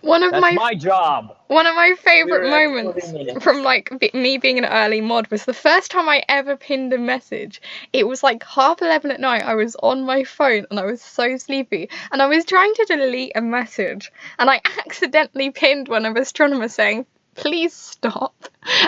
Speaker 3: My job.
Speaker 1: One of my favorite moments from like me being an early mod was the first time I ever pinned a message. It was like 11:30 at night. I was on my phone and I was so sleepy and I was trying to delete a message and I accidentally pinned one of Astronomer saying, "Please stop."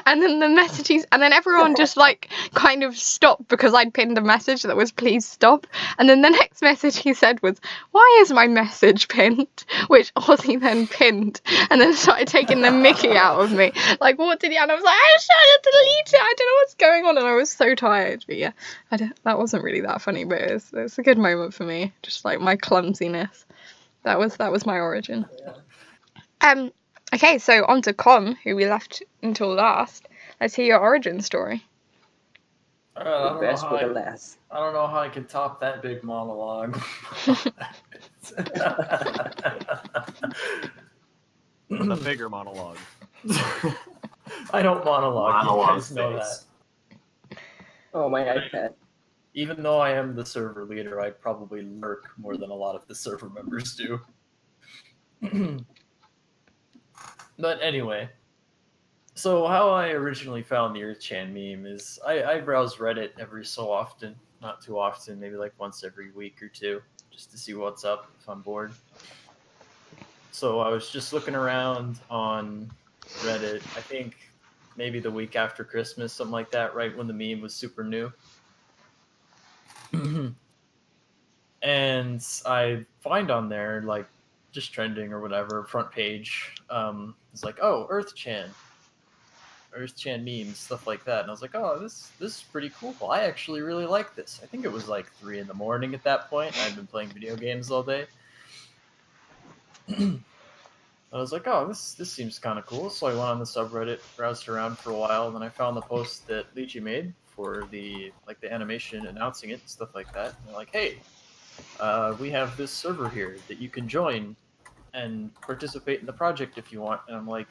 Speaker 1: And then the messages, and then everyone just like kind of stopped because I'd pinned a message that was "please stop." And then the next message he said was, "Why is my message pinned?" Which Ozzy then pinned and then started taking the mickey out of me. Like, what did he? And I was like, I was trying to delete it. I don't know what's going on. And I was so tired. But yeah, that wasn't really that funny, but it was a good moment for me. Just like my clumsiness. That was my origin. Okay, so on to Con, who we left until last. Let's hear your origin story.
Speaker 2: I don't know how I can top that big monologue.
Speaker 3: The bigger monologue.
Speaker 2: I don't monologue. You guys know that.
Speaker 4: Oh, my iPad.
Speaker 2: Even though I am the server leader, I probably lurk more than a lot of the server members do. But anyway, so how I originally found the Earthchan meme is I browse Reddit every so often, not too often, maybe like once every week or two, just to see what's up if I'm bored. So I was just looking around on Reddit, I think maybe the week after Christmas, something like that, right when the meme was super new. And I find on there, like, just trending or whatever, front page, it's like, oh, Earthchan memes, stuff like that. And I was like, oh, this is pretty cool. I actually really like this. I think it was like 3 a.m. at that point. I'd been playing video games all day. I was like, oh, this seems kind of cool. So I went on the subreddit, browsed around for a while, and then I found the post that Lychee made for the animation announcing it and stuff like that. And they're like, hey, we have this server here that you can join and participate in the project if you want. And I'm like,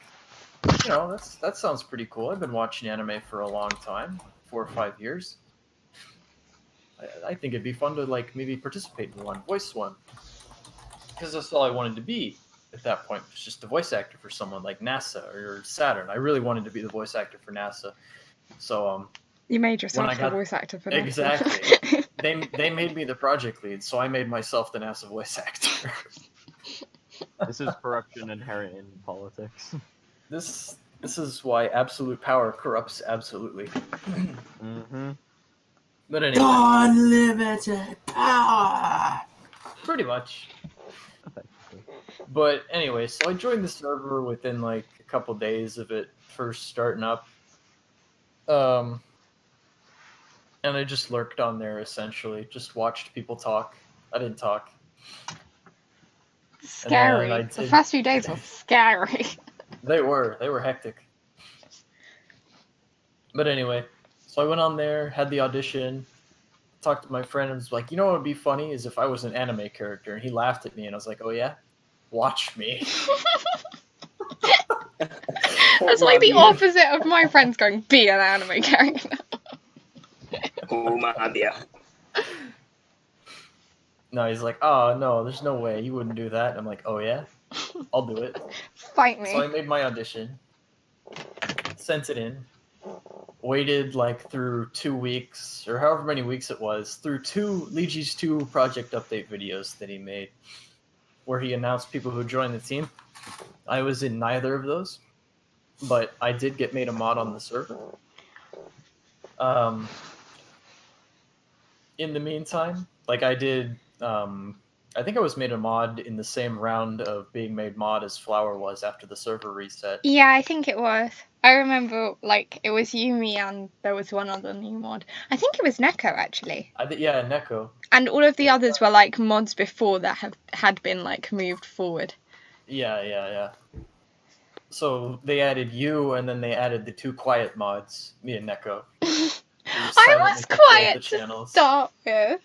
Speaker 2: that sounds pretty cool. I've been watching anime for a long time, 4 or 5 years. I think it'd be fun to maybe participate in one, voice one, because that's all I wanted to be at that point, was just a voice actor for someone like NASA or Saturn. I really wanted to be the voice actor for NASA, So
Speaker 1: You made
Speaker 2: when
Speaker 1: yourself
Speaker 2: I
Speaker 1: the
Speaker 2: got
Speaker 1: voice actor for
Speaker 2: exactly, they made me the project lead, so I made myself the NASA voice actor.
Speaker 3: This is corruption inherent in politics.
Speaker 2: This is why absolute power corrupts absolutely.
Speaker 3: Mm-hmm.
Speaker 2: But anyway,
Speaker 6: Unlimited power.
Speaker 2: pretty much.
Speaker 3: Effectively.
Speaker 2: But anyway, so I joined the server within like a couple days of it first starting up. And I just lurked on there essentially, just watched people talk. I didn't talk.
Speaker 1: Scary.
Speaker 2: I
Speaker 1: The
Speaker 2: did-
Speaker 1: first few days were scary.
Speaker 2: They were hectic. But anyway, so I went on there, had the audition, talked to my friend, and was like, you know what would be funny is if I was an anime character. And he laughed at me, and I was like, oh yeah? Watch me.
Speaker 1: That's like the opposite of my friends going, be an anime character.
Speaker 4: Oh, Mahabia.
Speaker 2: No, he's like, oh no, there's no way, you wouldn't do that. And I'm like, oh yeah? I'll do it.
Speaker 1: Fight me.
Speaker 2: So I made my audition, sent it in, waited like through 2 weeks, or however many weeks it was, through Liji's two project update videos that he made, where he announced people who joined the team. I was in neither of those, but I did get made a mod on the server. In the meantime, like I did, I think I was made a mod in the same round of being made mod as Flower was after the server reset.
Speaker 1: Yeah, I think it was. I remember, like, it was you, me, and there was one other new mod. I think it was Neko, actually.
Speaker 2: Yeah, Neko.
Speaker 1: And all of the others were, like, mods before that had been, like, moved forward.
Speaker 2: Yeah. So they added you, and then they added the two quiet mods, me and Neko.
Speaker 1: I was quiet to start with.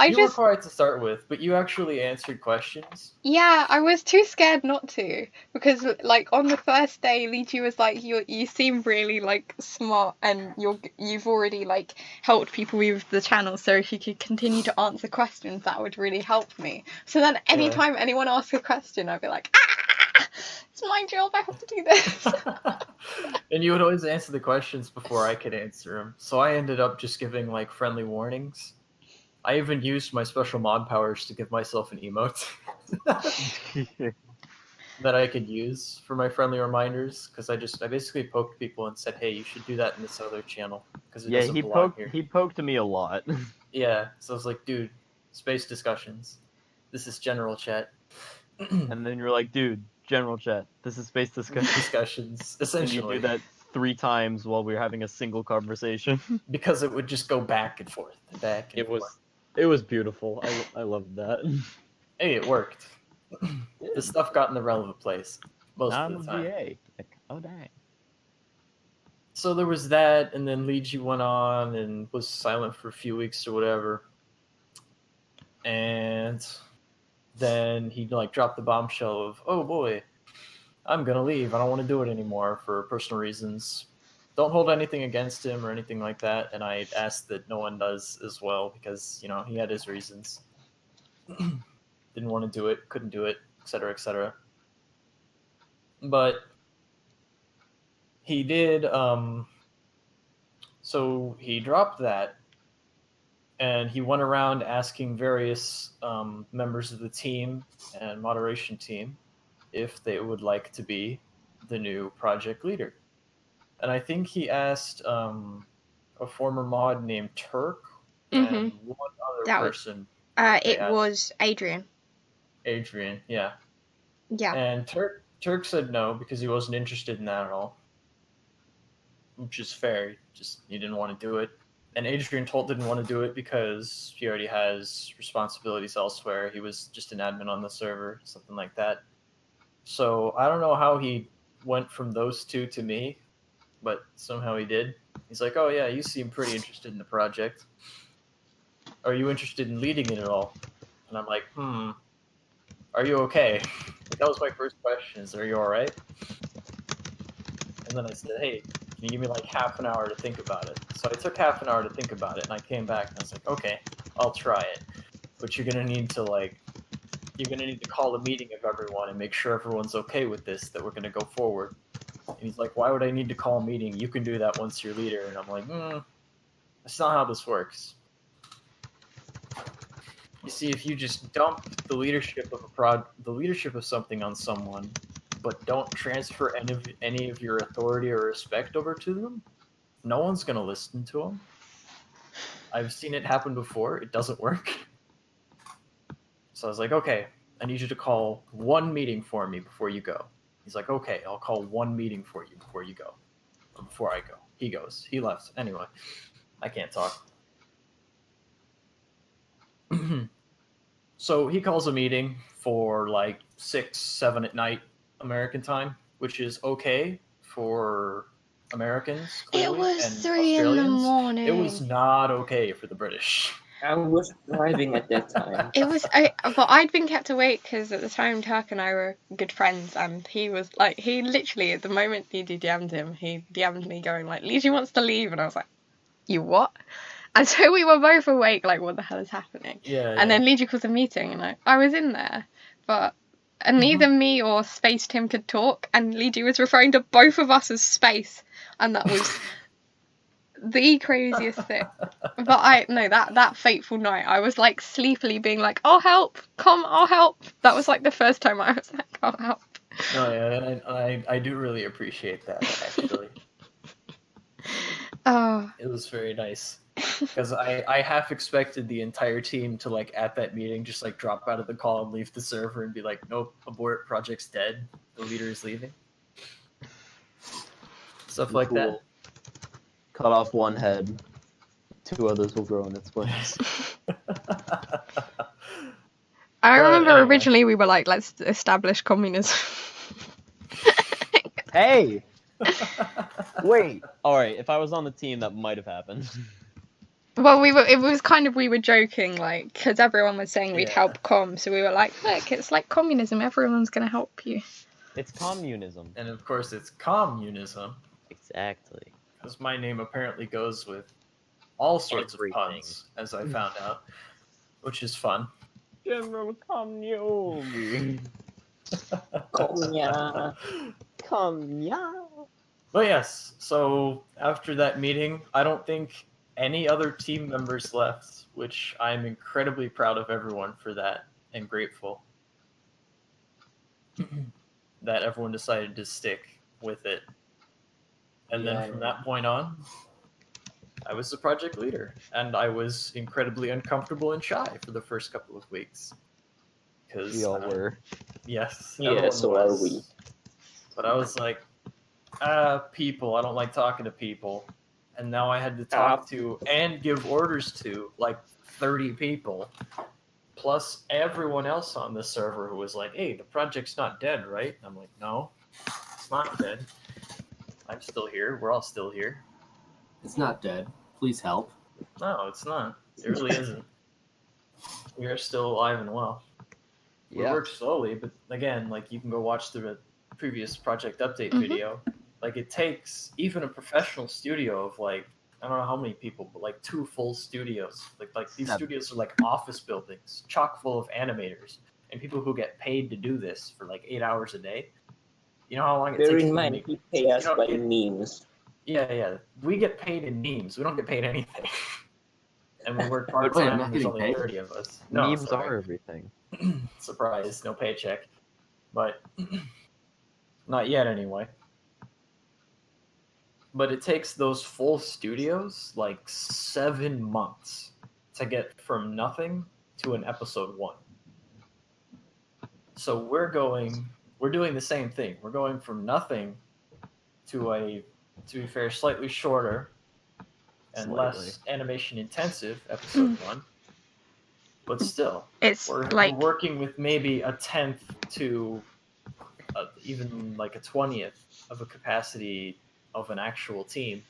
Speaker 2: You were quiet to start with, but you actually answered questions.
Speaker 1: Yeah, I was too scared not to, because like on the first day, Liji was like, "You seem really like smart, and you've already like helped people with the channel. So if you could continue to answer questions, that would really help me." So then, anytime anyone asks a question, I'd be like, "Ah, it's my job. I have to do this."
Speaker 2: And you would always answer the questions before I could answer them. So I ended up just giving like friendly warnings. I even used my special mod powers to give myself an emote that I could use for my friendly reminders, because I basically poked people and said, hey, you should do that in this other channel, because it doesn't belong here.
Speaker 3: He poked me a lot.
Speaker 2: Yeah, so I was like, dude, space discussions. This is general chat.
Speaker 3: And then you're like, dude, general chat. This is space
Speaker 2: discussions, essentially.
Speaker 3: And you do that 3 times while we were having a single conversation.
Speaker 2: Because it would just go back and forth,
Speaker 3: It was beautiful. I loved that.
Speaker 2: Hey, it worked. The stuff got in the relevant place most of the time.
Speaker 3: VA. Like, oh dang.
Speaker 2: So there was that, and then Liji went on and was silent for a few weeks or whatever. And then he like dropped the bombshell of, oh boy, I'm gonna leave. I don't want to do it anymore for personal reasons. Don't hold anything against him or anything like that. And I asked that no one does as well, because, you know, he had his reasons. Didn't want to do it, couldn't do it, etc., etc. But he did, so he dropped that, and he went around asking various members of the team and moderation team if they would like to be the new project leader. And I think he asked a former mod named Turk and one other person.
Speaker 1: It was Adrian.
Speaker 2: Adrian, yeah.
Speaker 1: Yeah.
Speaker 2: And Turk said no, because he wasn't interested in that at all. Which is fair. Just, he didn't want to do it. And Adrian didn't want to do it because he already has responsibilities elsewhere. He was just an admin on the server, something like that. So I don't know how he went from those two to me, but somehow he did. He's like, oh yeah, you seem pretty interested in the project. Are you interested in leading it at all? And I'm like, are you okay? That was my first question, is, are you alright? And then I said, hey, can you give me like half an hour to think about it? So I took half an hour to think about it, and I came back and I was like, okay, I'll try it. But you're gonna need to call a meeting of everyone and make sure everyone's okay with this, that we're gonna go forward. And he's like, why would I need to call a meeting? You can do that once you're leader. And I'm like, that's not how this works. You see, if you just dump the leadership of something on someone, but don't transfer any of your authority or respect over to them, no one's gonna listen to them. I've seen it happen before. It doesn't work. So I was like, okay, I need you to call one meeting for me before you go. He's like, okay, I'll call one meeting for you before you go. Or before I go. He goes. He left. Anyway, I can't talk. So he calls a meeting for like 6, 7 at night American time, which is okay for Americans, clearly,
Speaker 1: It was
Speaker 2: and
Speaker 1: 3 in the
Speaker 2: Australians.
Speaker 1: morning.
Speaker 2: It was not okay for the British.
Speaker 4: I was driving at that time.
Speaker 1: It was, but I'd been kept awake because at the time Turk and I were good friends, and he was like, he literally, at the moment Liji DM'd him, he DM'd me going like, Liji wants to leave, and I was like, you what? And so we were both awake, like, what the hell is happening?
Speaker 2: Yeah.
Speaker 1: And then Liji calls a meeting, and I was in there, but neither me or Space Tim could talk, and Liji was referring to both of us as Space, and that was the craziest thing. But that fateful night, I was like sleepily being like, "Oh help, come, I'll help." That was like the first time I was like, "Oh help."
Speaker 2: Oh yeah, and I do really appreciate that actually.
Speaker 1: Oh.
Speaker 2: It was very nice because I half expected the entire team to like at that meeting just like drop out of the call and leave the server and be like, "Nope, abort, project's dead, the leader is leaving." Stuff like that.
Speaker 3: Cut off one head, 2 others will grow in its place.
Speaker 1: I remember
Speaker 2: anyway.
Speaker 1: originally we were like, let's establish communism.
Speaker 3: Hey! Wait. Alright, if I was on the team, that might have happened.
Speaker 1: Well, we were joking, like, because everyone was saying we'd help com, so we were like, look, it's like communism, everyone's gonna help you.
Speaker 3: It's communism.
Speaker 2: And of course it's communism.
Speaker 3: Exactly.
Speaker 2: Because my name apparently goes with all sorts
Speaker 3: Everything.
Speaker 2: of puns, as I found out, which is fun.
Speaker 3: General Communion.
Speaker 4: Komya.
Speaker 2: But yes, so after that meeting, I don't think any other team members left, which I'm incredibly proud of everyone for that and grateful that everyone decided to stick with it. And then from that point on, I was the project leader, and I was incredibly uncomfortable and shy for the first couple of weeks. Because
Speaker 3: We all were.
Speaker 2: Yes.
Speaker 4: Yeah, so are we.
Speaker 2: But I was like, people, I don't like talking to people. And now I had to talk to and give orders to like 30 people, plus everyone else on the server who was like, hey, the project's not dead, right? And I'm like, no, it's not dead. I'm still here. We're all still here.
Speaker 6: It's not dead. Please help.
Speaker 2: No, it's not. It really isn't. We are still alive and well. We work slowly, but again, like you can go watch the previous project update video. Like it takes even a professional studio of like, I don't know how many people, but like 2 full studios. Like these studios are like office buildings, chock full of animators and people who get paid to do this for like 8 hours a day. You know how long it takes?
Speaker 4: Bear in mind, he pay us by memes.
Speaker 2: Yeah. We get paid in memes. We don't get paid anything. And we work part
Speaker 6: Wait, I'm
Speaker 2: time.
Speaker 6: not
Speaker 2: There's
Speaker 6: getting
Speaker 2: only
Speaker 6: paid?
Speaker 2: 30 of us. No,
Speaker 3: Memes
Speaker 2: sorry.
Speaker 3: are everything.
Speaker 2: Surprise, no paycheck. But not yet anyway. But it takes those full studios like 7 months to get from nothing to an episode 1. So we're doing the same thing. We're going from nothing to a, to be fair, slightly shorter and less animation intensive episode 1. But still, we're working with maybe a 10th to even like a 20th of a capacity of an actual team.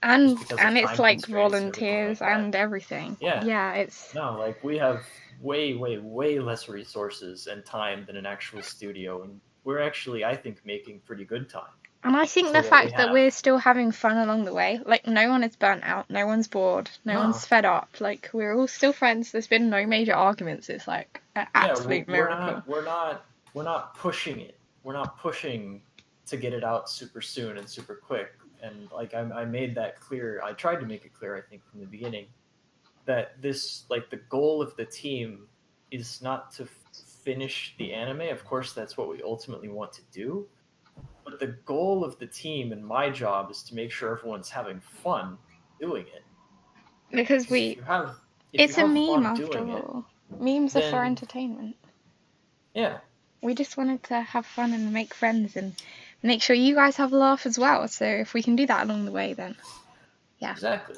Speaker 1: And it's like volunteers and everything.
Speaker 2: Yeah.
Speaker 1: It's
Speaker 2: like we have way less resources and time than an actual studio, and we're actually, I think, making pretty good time.
Speaker 1: And I think the fact that we're still having fun along the way, like no one is burnt out, no one's bored, no one's fed up, like we're all still friends. There's been no major arguments. It's like an absolute miracle.
Speaker 2: We're not pushing it. We're not pushing to get it out super soon and super quick. And like I made that clear. I tried to make it clear, I think, from the beginning, that this, like, the goal of the team is not to finish the anime. Of course, that's what we ultimately want to do. But the goal of the team and my job is to make sure everyone's having fun doing it.
Speaker 1: Because it's a meme after all. Memes are for entertainment.
Speaker 2: Yeah.
Speaker 1: We just wanted to have fun and make friends and make sure you guys have a laugh as well. So if we can do that along the way, then yeah.
Speaker 2: Exactly.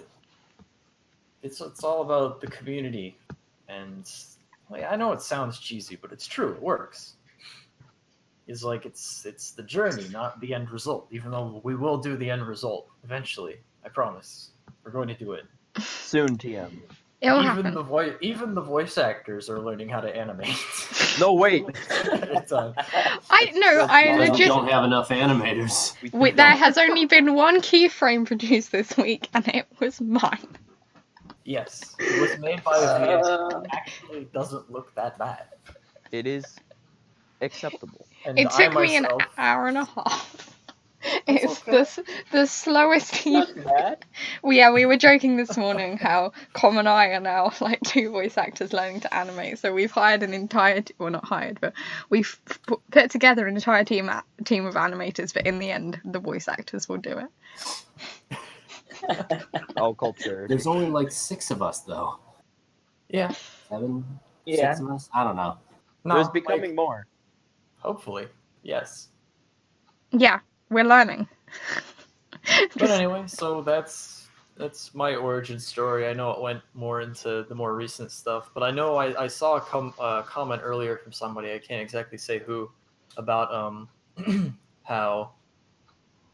Speaker 2: It's all about the community, and like, I know it sounds cheesy, but it's true. It works. It's like it's the journey, not the end result. Even though we will do the end result eventually, I promise. We're going to do it
Speaker 3: soon. TM.
Speaker 1: It'll happen.
Speaker 2: Even the voice actors are learning how to animate.
Speaker 3: No, wait.
Speaker 1: I legit
Speaker 6: don't have enough animators.
Speaker 1: There has only been one keyframe produced this week, and it was mine.
Speaker 2: Yes, it was made by a It actually doesn't look that bad.
Speaker 3: It is acceptable.
Speaker 2: And
Speaker 1: it took me an hour and a half. It's okay. the slowest.
Speaker 4: Not bad.
Speaker 1: We were joking this morning how Com and I are now like two voice actors learning to animate. So we've hired an entire not hired, but we've put together an entire team of animators. But in the end, the voice actors will do it.
Speaker 3: All culture.
Speaker 6: There's only like 6 of us though.
Speaker 2: Yeah.
Speaker 6: 7.
Speaker 4: Yeah.
Speaker 6: 6 of us. I don't know.
Speaker 3: No, there's becoming more.
Speaker 2: Hopefully, yes.
Speaker 1: Yeah. We're learning.
Speaker 2: But anyway, so that's my origin story. I know it went more into the more recent stuff, but I know I saw a comment earlier from somebody, I can't exactly say who, about how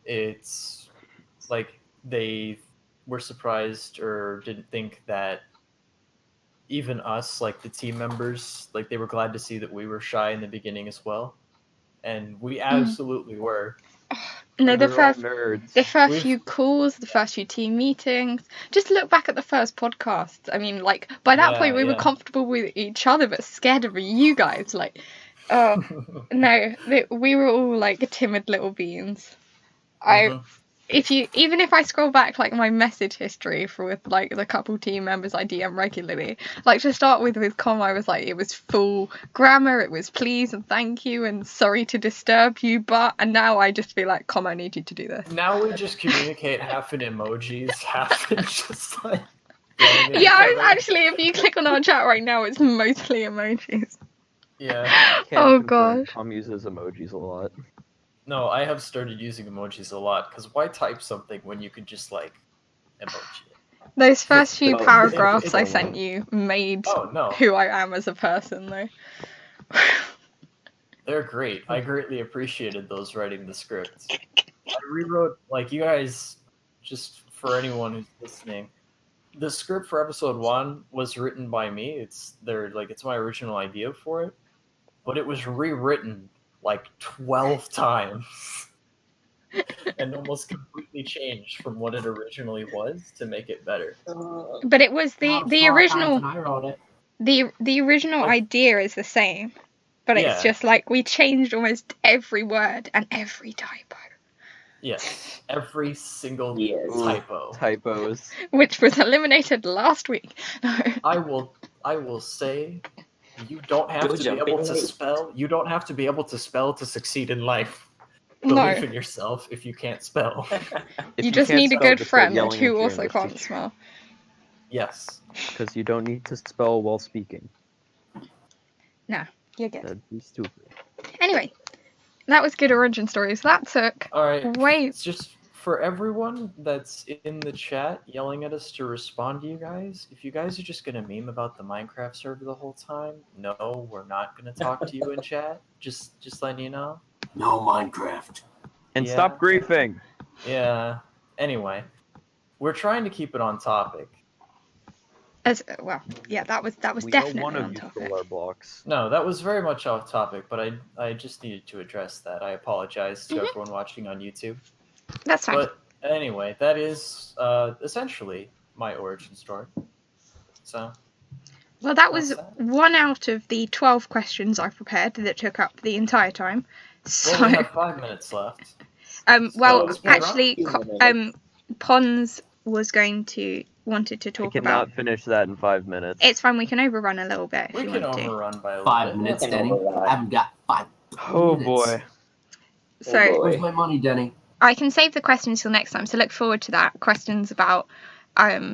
Speaker 2: it's like they were surprised or didn't think that even us, like the team members, like they were glad to see that we were shy in the beginning as well. And we absolutely were.
Speaker 1: No, the first few calls, the first few team meetings. Just look back at the first podcast. I mean, like, by that point we were comfortable with each other, but scared of you guys. Like, no, we were all like timid little beans. Even if I scroll back like my message history with like the couple team members I DM regularly, like to start with Com, I was like, it was full grammar, it was please and thank you and sorry to disturb you, and now I just feel like, Com, I need you to do this.
Speaker 2: Now we just communicate half in emojis, half in just like
Speaker 1: actually, if you click on our chat right now, it's mostly emojis.
Speaker 2: Yeah.
Speaker 1: Oh gosh.
Speaker 3: Com uses emojis a lot.
Speaker 2: No, I have started using emojis a lot, because why type something when you could just, like, emoji it?
Speaker 1: Those first few paragraphs I sent you made who I am as a person, though.
Speaker 2: They're great. I greatly appreciated those writing the scripts. I rewrote, like, you guys, just for anyone who's listening, the script for episode 1 was written by me. It's my original idea for it, but it was rewritten like 12 times and almost completely changed from what it originally was to make it better.
Speaker 1: But it was the original.
Speaker 5: I wrote it.
Speaker 1: The original idea is the same, but it's just like we changed almost every word and every typo.
Speaker 2: Yes, every single typo.
Speaker 3: Typos.
Speaker 1: Which was eliminated last week. No.
Speaker 2: I will say, you don't have to be able to spell. You don't have to be able to spell to succeed in life. Believe in yourself if you can't spell.
Speaker 1: You just need a good friend who also can't spell.
Speaker 2: Yes.
Speaker 3: Because you don't need to spell while speaking.
Speaker 1: Nah, you're good.
Speaker 3: That'd be stupid.
Speaker 1: Anyway, that was good origin stories. That took
Speaker 2: It's just for everyone that's in the chat yelling at us to respond to you guys. If you guys are just gonna meme about the Minecraft server the whole time, no, we're not gonna talk to you in chat. Just letting you know.
Speaker 6: No Minecraft.
Speaker 3: And stop griefing.
Speaker 2: Yeah. Anyway, we're trying to keep it on topic.
Speaker 1: That was definitely
Speaker 3: one of
Speaker 1: on
Speaker 3: you
Speaker 1: topic.
Speaker 3: stole our blocks.
Speaker 2: No, that was very much off topic, but I just needed to address that. I apologize to everyone watching on YouTube.
Speaker 1: That's fine.
Speaker 2: But anyway, that is essentially my origin story. So.
Speaker 1: Well, that was one out of the 12 questions I prepared that took up the entire time. So
Speaker 2: Well, we have 5 minutes left.
Speaker 1: Well,
Speaker 2: So,
Speaker 1: actually,
Speaker 4: few more minutes.
Speaker 1: Pons wanted to
Speaker 3: I
Speaker 1: talk
Speaker 3: cannot
Speaker 1: about.
Speaker 3: finish that in 5 minutes.
Speaker 1: It's fine. We can overrun a little bit if
Speaker 2: we
Speaker 1: you
Speaker 2: can
Speaker 1: want to.
Speaker 2: overrun by a little
Speaker 6: 5
Speaker 2: bit.
Speaker 6: minutes,
Speaker 4: Nothing
Speaker 6: Denny.
Speaker 4: over that.
Speaker 6: I haven't got 5
Speaker 3: Oh
Speaker 6: minutes.
Speaker 3: boy.
Speaker 1: So
Speaker 4: Oh, boy.
Speaker 6: Where's my money, Denny?
Speaker 1: I can save the questions till next time. So look forward to that. Questions about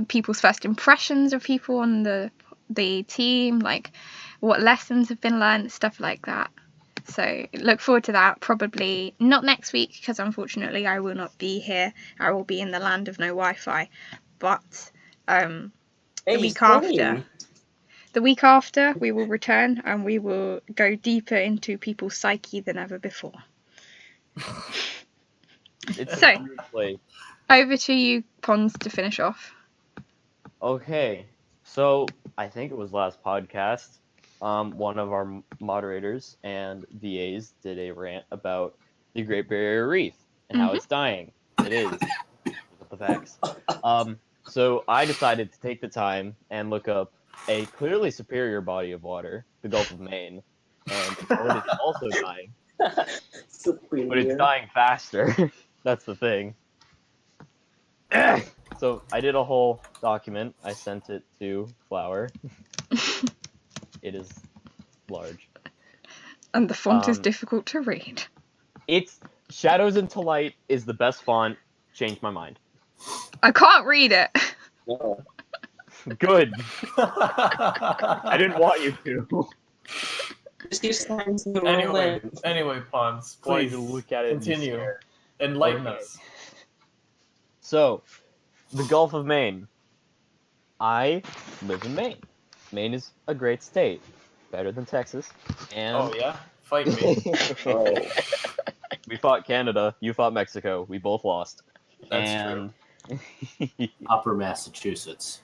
Speaker 1: people's first impressions of people on the team, like what lessons have been learned, stuff like that. So look forward to that. Probably not next week because unfortunately I will not be here. I will be in the land of no Wi-Fi. But the
Speaker 4: Hey,
Speaker 1: week after,
Speaker 4: stream.
Speaker 1: the week after we will return and we will go deeper into people's psyche than ever before.
Speaker 3: It's
Speaker 1: So-
Speaker 3: a weird place.
Speaker 1: Over to you, Pons, to finish off.
Speaker 3: Okay, so I think it was last podcast. One of our moderators and VAs did a rant about the Great Barrier Reef and how it's dying. It is. Look up the facts. So I decided to take the time and look up a clearly superior body of water, the Gulf of Maine, and it is also dying, but it's
Speaker 4: Superior.
Speaker 3: dying faster. That's the thing. So I did a whole document. I sent it to Flower. It is large.
Speaker 1: And the font is difficult to read.
Speaker 3: It's Shadows into Light is the best font. Changed my mind.
Speaker 1: I can't read it.
Speaker 4: No.
Speaker 3: Good. I didn't want you to.
Speaker 4: Just use signs in the wrong
Speaker 2: Anyway,
Speaker 4: way.
Speaker 2: Pons,
Speaker 3: Wanted
Speaker 2: please
Speaker 3: to look at it and be
Speaker 2: continue.
Speaker 3: scared.
Speaker 2: Enlighten
Speaker 3: Okay.
Speaker 2: us.
Speaker 3: So, the Gulf of Maine. I live in Maine. Maine is a great state. Better than Texas. And
Speaker 2: Oh yeah, fight me.
Speaker 4: Oh.
Speaker 3: we fought Canada. You fought Mexico. We both lost.
Speaker 2: That's
Speaker 3: and...
Speaker 6: Upper Massachusetts.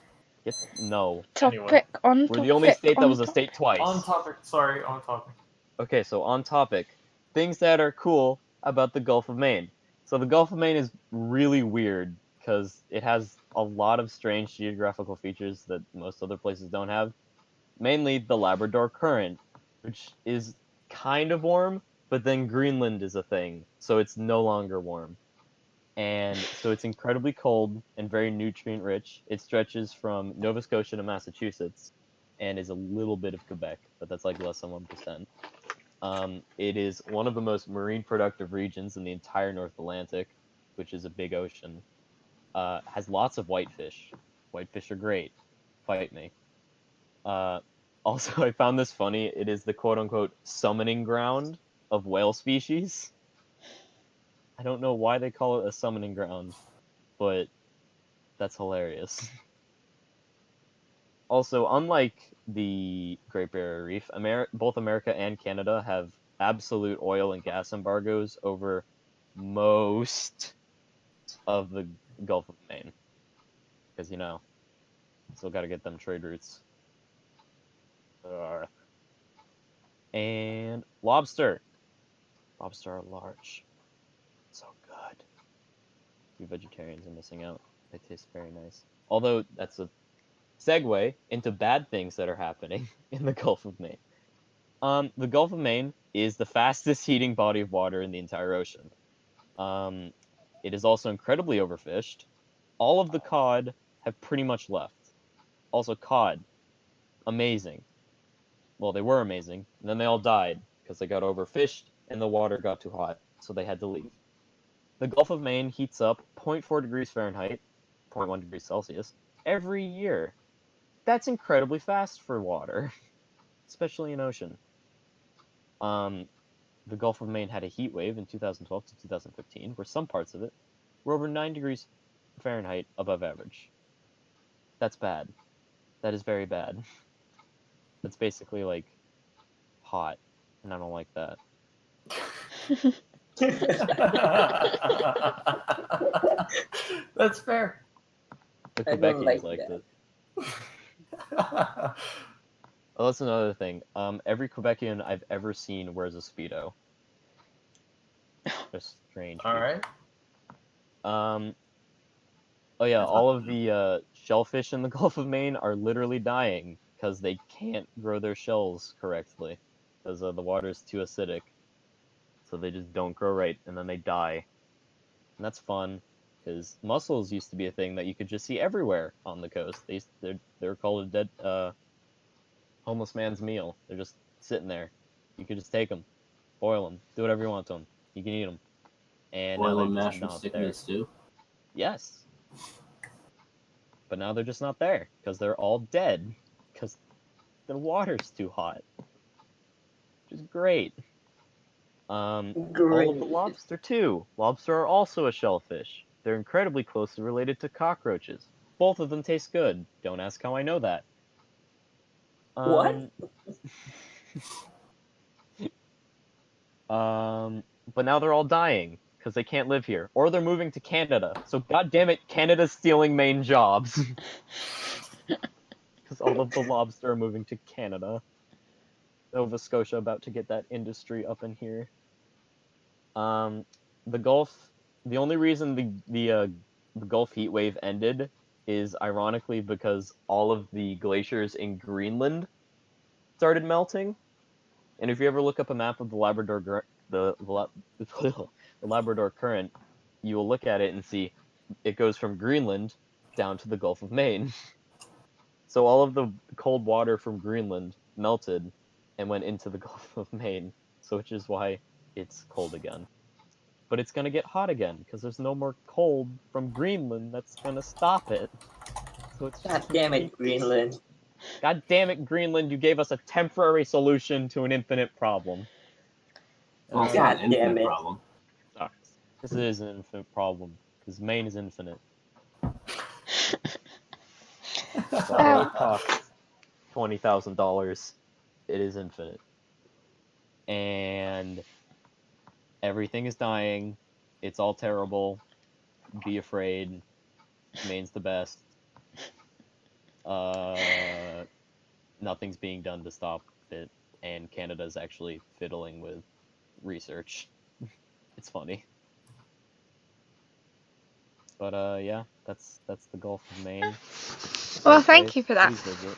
Speaker 3: No.
Speaker 2: Anyway.
Speaker 1: On
Speaker 3: We're the only state that was a state twice.
Speaker 2: On topic. Sorry, on topic.
Speaker 3: Okay, so on topic. Things that are cool about the Gulf of Maine. So the Gulf of Maine is really weird because it has a lot of strange geographical features that most other places don't have. Mainly the Labrador Current, which is kind of warm, but then Greenland is a thing, so it's no longer warm. And so it's incredibly cold and very nutrient rich. It stretches from Nova Scotia to Massachusetts and is a little bit of Quebec, but that's like less than 1%. It is one of the most marine productive regions in the entire North Atlantic, which is a big ocean. Has lots of whitefish. Whitefish are great. Fight me. Also, I found this funny. It is the quote-unquote summoning ground of whale species. I don't know why they call it a summoning ground, but that's hilarious. Also, unlike the Great Barrier Reef, both America and Canada have absolute oil and gas embargoes over most of the Gulf of Maine. Because, still got to get them trade routes. And lobster. Lobster are large. So good. You vegetarians are missing out. They taste very nice. Although, that's a segue into bad things that are happening in the Gulf of Maine. The Gulf of Maine is the fastest heating body of water in the entire ocean. It is also incredibly overfished. All of the cod have pretty much left. Also, cod, amazing. Well, they were amazing, and then they all died because they got overfished and the water got too hot, so they had to leave. The Gulf of Maine heats up 0.4 degrees Fahrenheit, 0.1 degrees Celsius, every year. That's incredibly fast for water, especially in ocean. The Gulf of Maine had a heat wave in 2012 to 2015, where some parts of it were over 9 degrees Fahrenheit above average. That's bad. That is very bad. That's basically, like, hot, and I don't like that.
Speaker 2: That's fair.
Speaker 3: The
Speaker 4: I don't
Speaker 3: Quebecians
Speaker 4: like
Speaker 3: liked
Speaker 4: that.
Speaker 3: it. Oh, that's another thing. Every Quebecian I've ever seen wears a Speedo. They're strange
Speaker 2: All
Speaker 3: people.
Speaker 2: right.
Speaker 3: Oh yeah, all of the shellfish in the Gulf of Maine are literally dying because they can't grow their shells correctly because the water is too acidic. So they just don't grow right, and then they die. and that's fun because mussels used to be a thing that you could just see everywhere on the coast. They're called a dead homeless man's meal. They're just sitting there. You could just take them, boil them, do whatever you want to them. You can eat them. And now
Speaker 6: Boil
Speaker 3: they're
Speaker 6: and
Speaker 3: just
Speaker 6: mash and
Speaker 3: not
Speaker 6: stick
Speaker 3: there.
Speaker 6: in a stew.
Speaker 3: Yes. But now they're just not there because they're all dead because the water's too hot. Which is great. All of the lobster too. Lobster are also a shellfish. They're incredibly closely related to cockroaches. Both of them taste good. Don't ask how I know that.
Speaker 4: What?
Speaker 3: But now they're all dying because they can't live here, or they're moving to Canada. So goddamn it, Canada's stealing Maine jobs. Because all of the lobster are moving to Canada. Nova Scotia about to get that industry up in here. The Gulf. The only reason the Gulf heat wave ended is ironically because all of the glaciers in Greenland started melting. And if you ever look up a map of the Labrador the Labrador Current, you will look at it and see it goes from Greenland down to the Gulf of Maine. So all of the cold water from Greenland melted and went into the Gulf of Maine, so which is why it's cold again. But it's gonna get hot again because there's no more cold from Greenland that's gonna stop it. So it's
Speaker 4: God damn it, Greenland.
Speaker 3: God damn it, Greenland! You gave us a temporary solution to an infinite problem.
Speaker 6: Well, it's not
Speaker 4: God
Speaker 6: an
Speaker 4: damn
Speaker 6: infinite
Speaker 4: it.
Speaker 6: problem.
Speaker 3: Sucks. This is an infinite problem because Maine is infinite. So although it costs $20,000, it is infinite. And everything is dying. It's all terrible. Be afraid. Maine's the best. Nothing's being done to stop it, and Canada's actually fiddling with research. It's funny. But yeah, that's the Gulf of Maine.
Speaker 1: Well, thank you for that.
Speaker 3: Please visit.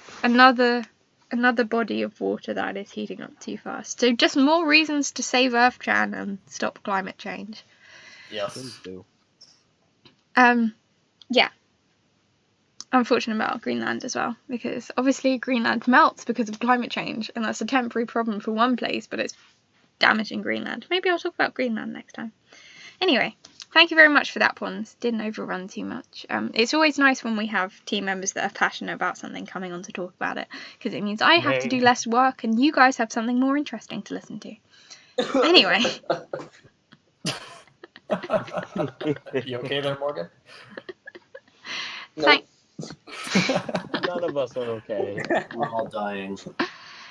Speaker 1: Another body of water that is heating up too fast. So just more reasons to save Earth-chan and stop climate change.
Speaker 2: Yes.
Speaker 3: Please do.
Speaker 1: Yeah. Unfortunate about Greenland as well, because obviously Greenland melts because of climate change, and that's a temporary problem for one place, but it's damaging Greenland. Maybe I'll talk about Greenland next time. Anyway, thank you very much for that, Pons. Didn't overrun too much. It's always nice when we have team members that are passionate about something coming on to talk about it, because it means I have to do less work and you guys have something more interesting to listen to. Anyway.
Speaker 2: You okay there, Morgan?
Speaker 4: No.
Speaker 3: None of us are okay.
Speaker 6: We're all dying.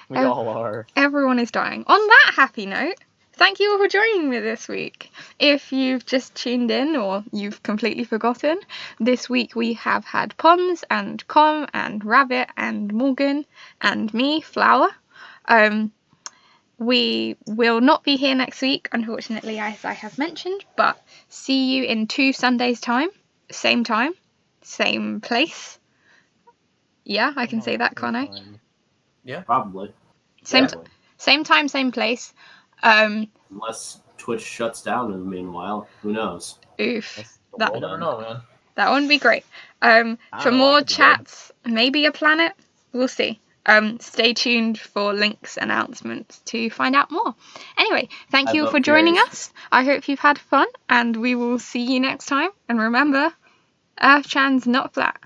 Speaker 3: We all are.
Speaker 1: Everyone is dying. On that happy note, thank you all for joining me this week. If you've just tuned in or you've completely forgotten, this week we have had Pons and Com and Rabbit and Morgan and me, Flower. We will not be here next week, unfortunately, as I have mentioned, but see you in 2 Sundays' time, same place. Yeah, I can say that, can't I?
Speaker 2: Yeah,
Speaker 6: probably.
Speaker 1: Same time, same place.
Speaker 6: Unless Twitch shuts down in the meanwhile, who knows?
Speaker 1: Oof.
Speaker 2: We'll never know, man.
Speaker 1: That wouldn't be great. For more chats, maybe a planet. We'll see. Stay tuned for links, announcements to find out more. Anyway, thank you for joining us. I hope you've had fun, and we will see you next time. And remember, Earth-chan's not flat.